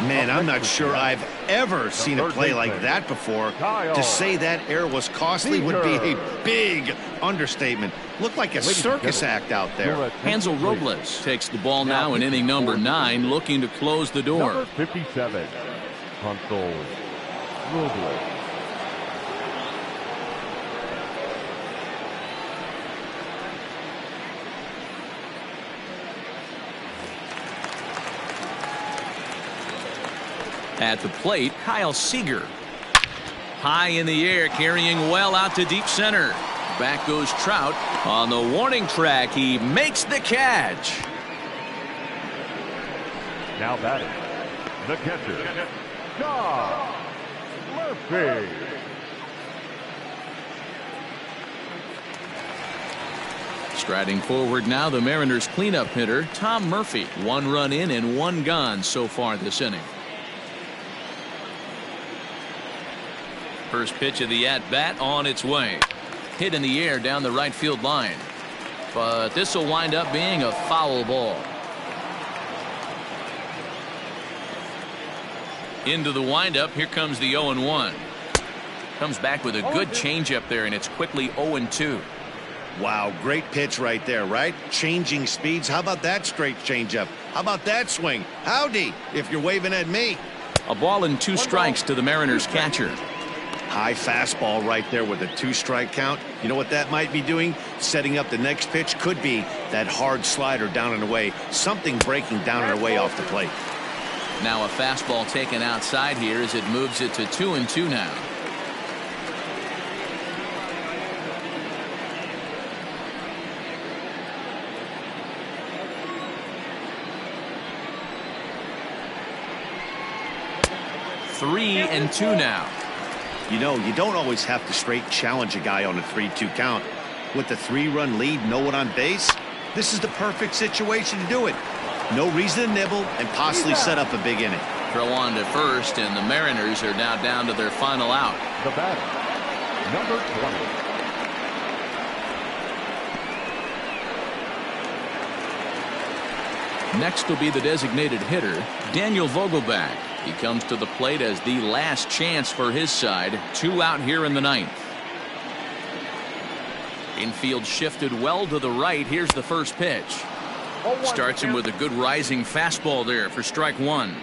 [SPEAKER 2] Man, I'm not sure I've ever seen a play like that before. To say that error was costly would be a big understatement. Looked like a circus act out there.
[SPEAKER 1] Hansel Robles takes the ball now in inning number 9, looking to close the door.
[SPEAKER 4] Number 57, Hansel Robles.
[SPEAKER 1] At the plate, Kyle Seager. High in the air, carrying well out to deep center. Back goes Trout. On the warning track, he makes the catch.
[SPEAKER 4] Now batting, the catcher, John Murphy.
[SPEAKER 1] Striding forward now, the Mariners cleanup hitter, Tom Murphy. 1 run in and 1 gone so far this inning. First pitch of the at-bat on its way. Hit in the air down the right field line. But this will wind up being a foul ball. Into the windup. Here comes the 0-1. Comes back with a good changeup there, and it's quickly 0-2.
[SPEAKER 2] Wow, great pitch right there, right? Changing speeds. How about that straight changeup? How about that swing? Howdy, if you're waving at me.
[SPEAKER 1] A ball and 2 strikes to the Mariners catcher.
[SPEAKER 2] High fastball right there with a 2-strike count. You know what that might be doing? Setting up the next pitch. Could be that hard slider down and away. Something breaking down and away off the plate.
[SPEAKER 1] Now a fastball taken outside here as it moves it to 2-2 now. Three and 2 now.
[SPEAKER 2] You know, you don't always have to straight challenge a guy on a 3-2 count. With the 3-run lead, no one on base, this is the perfect situation to do it. No reason to nibble and possibly set up a big inning.
[SPEAKER 1] Throw on to first, and the Mariners are now down to their final out.
[SPEAKER 4] The batter, number 20.
[SPEAKER 1] Next will be the designated hitter, Daniel Vogelback. He comes to the plate as the last chance for his side. 2 out here in the 9th. Infield shifted well to the right. Here's the first pitch. Starts him with a good rising fastball there for strike 1.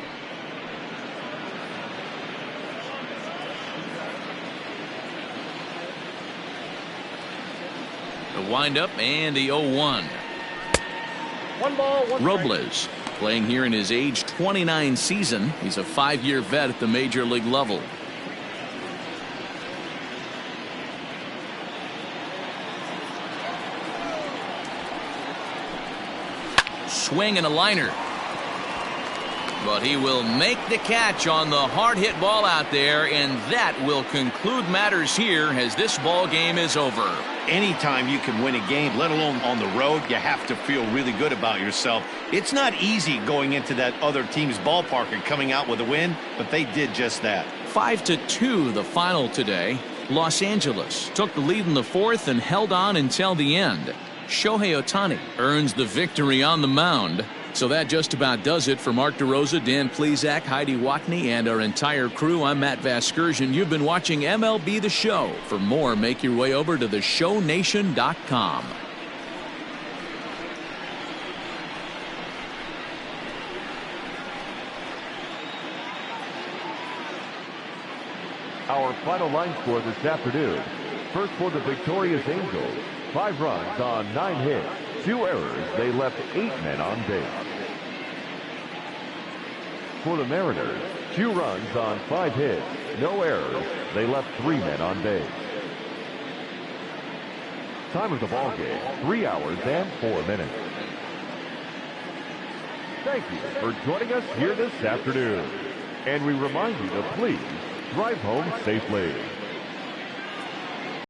[SPEAKER 1] The windup and the 0-1.
[SPEAKER 3] 1 ball, 1 strike.
[SPEAKER 1] Robles playing here in his age 29 season. He's a 5-year vet at the major league level. Swing and a liner. But he will make the catch on the hard-hit ball out there, and that will conclude matters here as this ball game is over.
[SPEAKER 2] Anytime you can win a game, let alone on the road, you have to feel really good about yourself. It's not easy going into that other team's ballpark and coming out with a win, but they did just that.
[SPEAKER 1] 5-2 the final today. Los Angeles took the lead in the fourth and held on until the end. Shohei Ohtani earns the victory on the mound. So that just about does it for Mark DeRosa, Dan Plesac, Heidi Watney, and our entire crew. I'm Matt Vasgersian. You've been watching MLB The Show. For more, make your way over to theshownation.com.
[SPEAKER 4] Our final line score this afternoon. First for the victorious Angels, 5 runs on 9 hits, 2 errors. They left 8 men on base. For the Mariners, 2 runs on 5 hits, no errors. They left 3 men on base. Time of the ball game, 3 hours and 4 minutes. Thank you for joining us here this afternoon. And we remind you to please drive home safely.